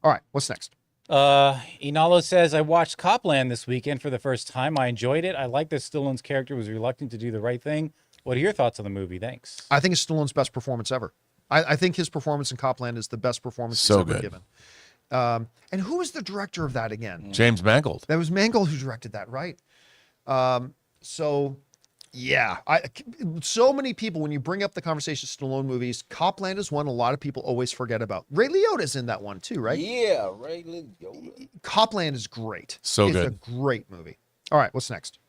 All right, what's next? Inalo says, I watched Copland this weekend for the first time. I enjoyed it. I like that Stallone's character was reluctant to do the right thing. What are your thoughts on the movie? Thanks. I think it's Stallone's best performance ever. I think his performance in Copland is the best performance So he's ever good. given. And who was the director of that again? James Mangold. That was Mangold who directed that, right? So, yeah. So many people, when you bring up the conversation of Stallone movies, Copland is one a lot of people always forget about. Ray Liotta's in that one too, right? Yeah, Ray Liotta. Copland is great. So it's good. a great movie. All right, what's next?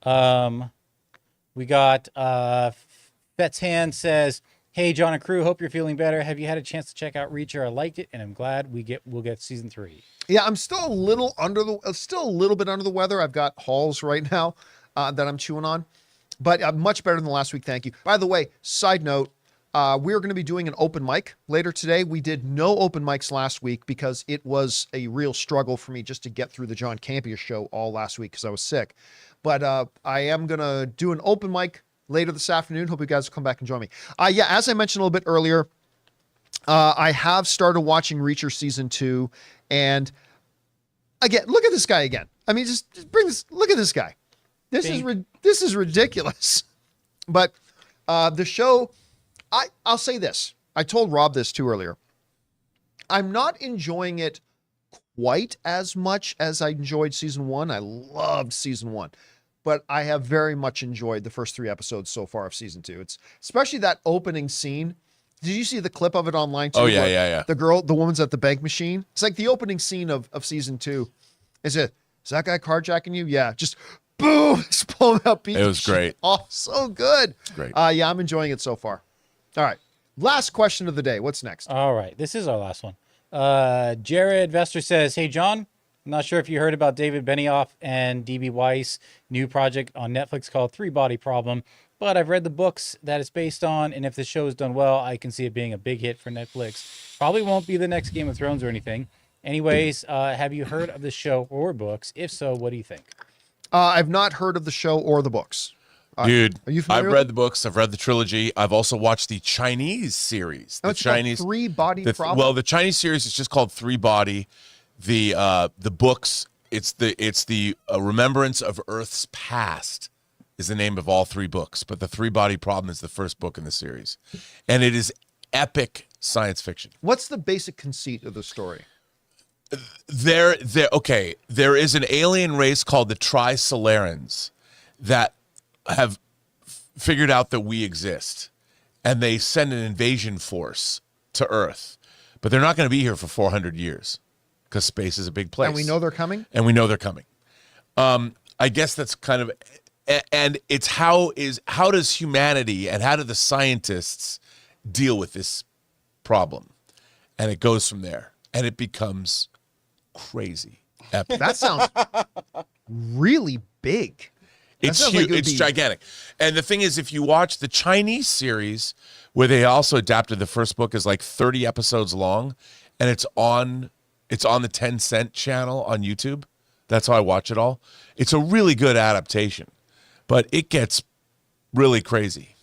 We got Fett's Hand says, hey, John and crew, hope you're feeling better. Have you had a chance to check out Reacher? I liked it, and I'm glad we'll get season 3. Yeah, I'm still a little bit under the weather. I've got Halls right now that I'm chewing on, but much better than last week. Thank you. By the way, side note, we're going to be doing an open mic later today. We did no open mics last week because it was a real struggle for me just to get through the John Campea show all last week because I was sick. But I am going to do an open mic later this afternoon. Hope you guys will come back and join me. Yeah, as I mentioned a little bit earlier, I have started watching Reacher season 2, and again, look at this guy again. I mean, just bring this. Look at this guy. This is ridiculous. But the show, I'll say this. I told Rob this too earlier. I'm not enjoying it quite as much as I enjoyed season 1. I loved season 1. But I have very much enjoyed the first 3 episodes so far of season 2. It's especially that opening scene. Did you see the clip of it online too? Oh, yeah. The woman's at the bank machine. It's like the opening scene of season 2. Is that guy carjacking you? Yeah. Just boom. It's pulling out beats. It was great. Oh, so good. Great. Yeah, I'm enjoying it so far. All right. Last question of the day. What's next? All right, this is our last one. Jared Vester says, hey, John, I'm not sure if you heard about David Benioff and D.B. Weiss' new project on Netflix called Three Body Problem, but I've read the books that it's based on, and if the show is done well, I can see it being a big hit for Netflix. Probably won't be the next Game of Thrones or anything. Anyways, have you heard of the show or books? If so, what do you think? I've not heard of the show or the books. Dude, Are you familiar I've with read the books. I've read the trilogy. I've also watched the Chinese series. Oh, it's called Three Body Problem? Well, the Chinese series is just called Three Body. The books the Remembrance of Earth's Past is the name of all 3 books, but the 3-body problem is the first book in the series, and it is epic science fiction. What's the basic conceit of the story? There is an alien race called the Trisolarans that have figured out that we exist, and they send an invasion force to Earth, but they're not going to be here for 400 years because space is a big place. And we know they're coming? I guess that's kind of, and it's how does humanity and how do the scientists deal with this problem? And it goes from there, and it becomes crazy. Epic. That sounds really big. It's sounds like huge. it would It's be- gigantic. And the thing is, if you watch the Chinese series, where they also adapted the first book, is like 30 episodes long, and it's on the Tencent channel on YouTube. That's how I watch it all. It's a really good adaptation, but it gets really crazy.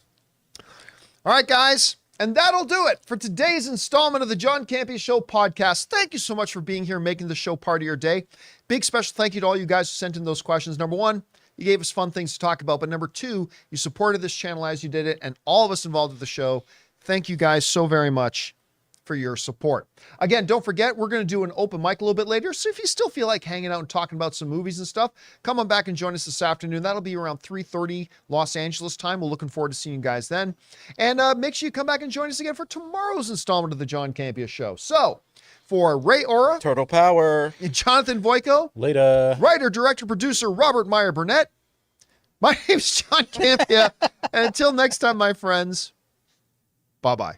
All right, guys. And that'll do it for today's installment of the John Campea Show podcast. Thank you so much for being here and making the show part of your day. Big special thank you to all you guys who sent in those questions. Number 1, you gave us fun things to talk about. But number 2, you supported this channel as you did it, and all of us involved with the show. Thank you guys so very much for your support. Again, don't forget, we're going to do an open mic a little bit later. So if you still feel like hanging out and talking about some movies and stuff, come on back and join us this afternoon. That'll be around 3:30 Los Angeles time. We're looking forward to seeing you guys then. And make sure you come back and join us again for tomorrow's installment of the John Campea Show. So for Ray Ora, Turtle power. and Jonathan Voico, Later. writer, director, producer Robert Meyer Burnett, my name's John Campea. And until next time, my friends, bye-bye.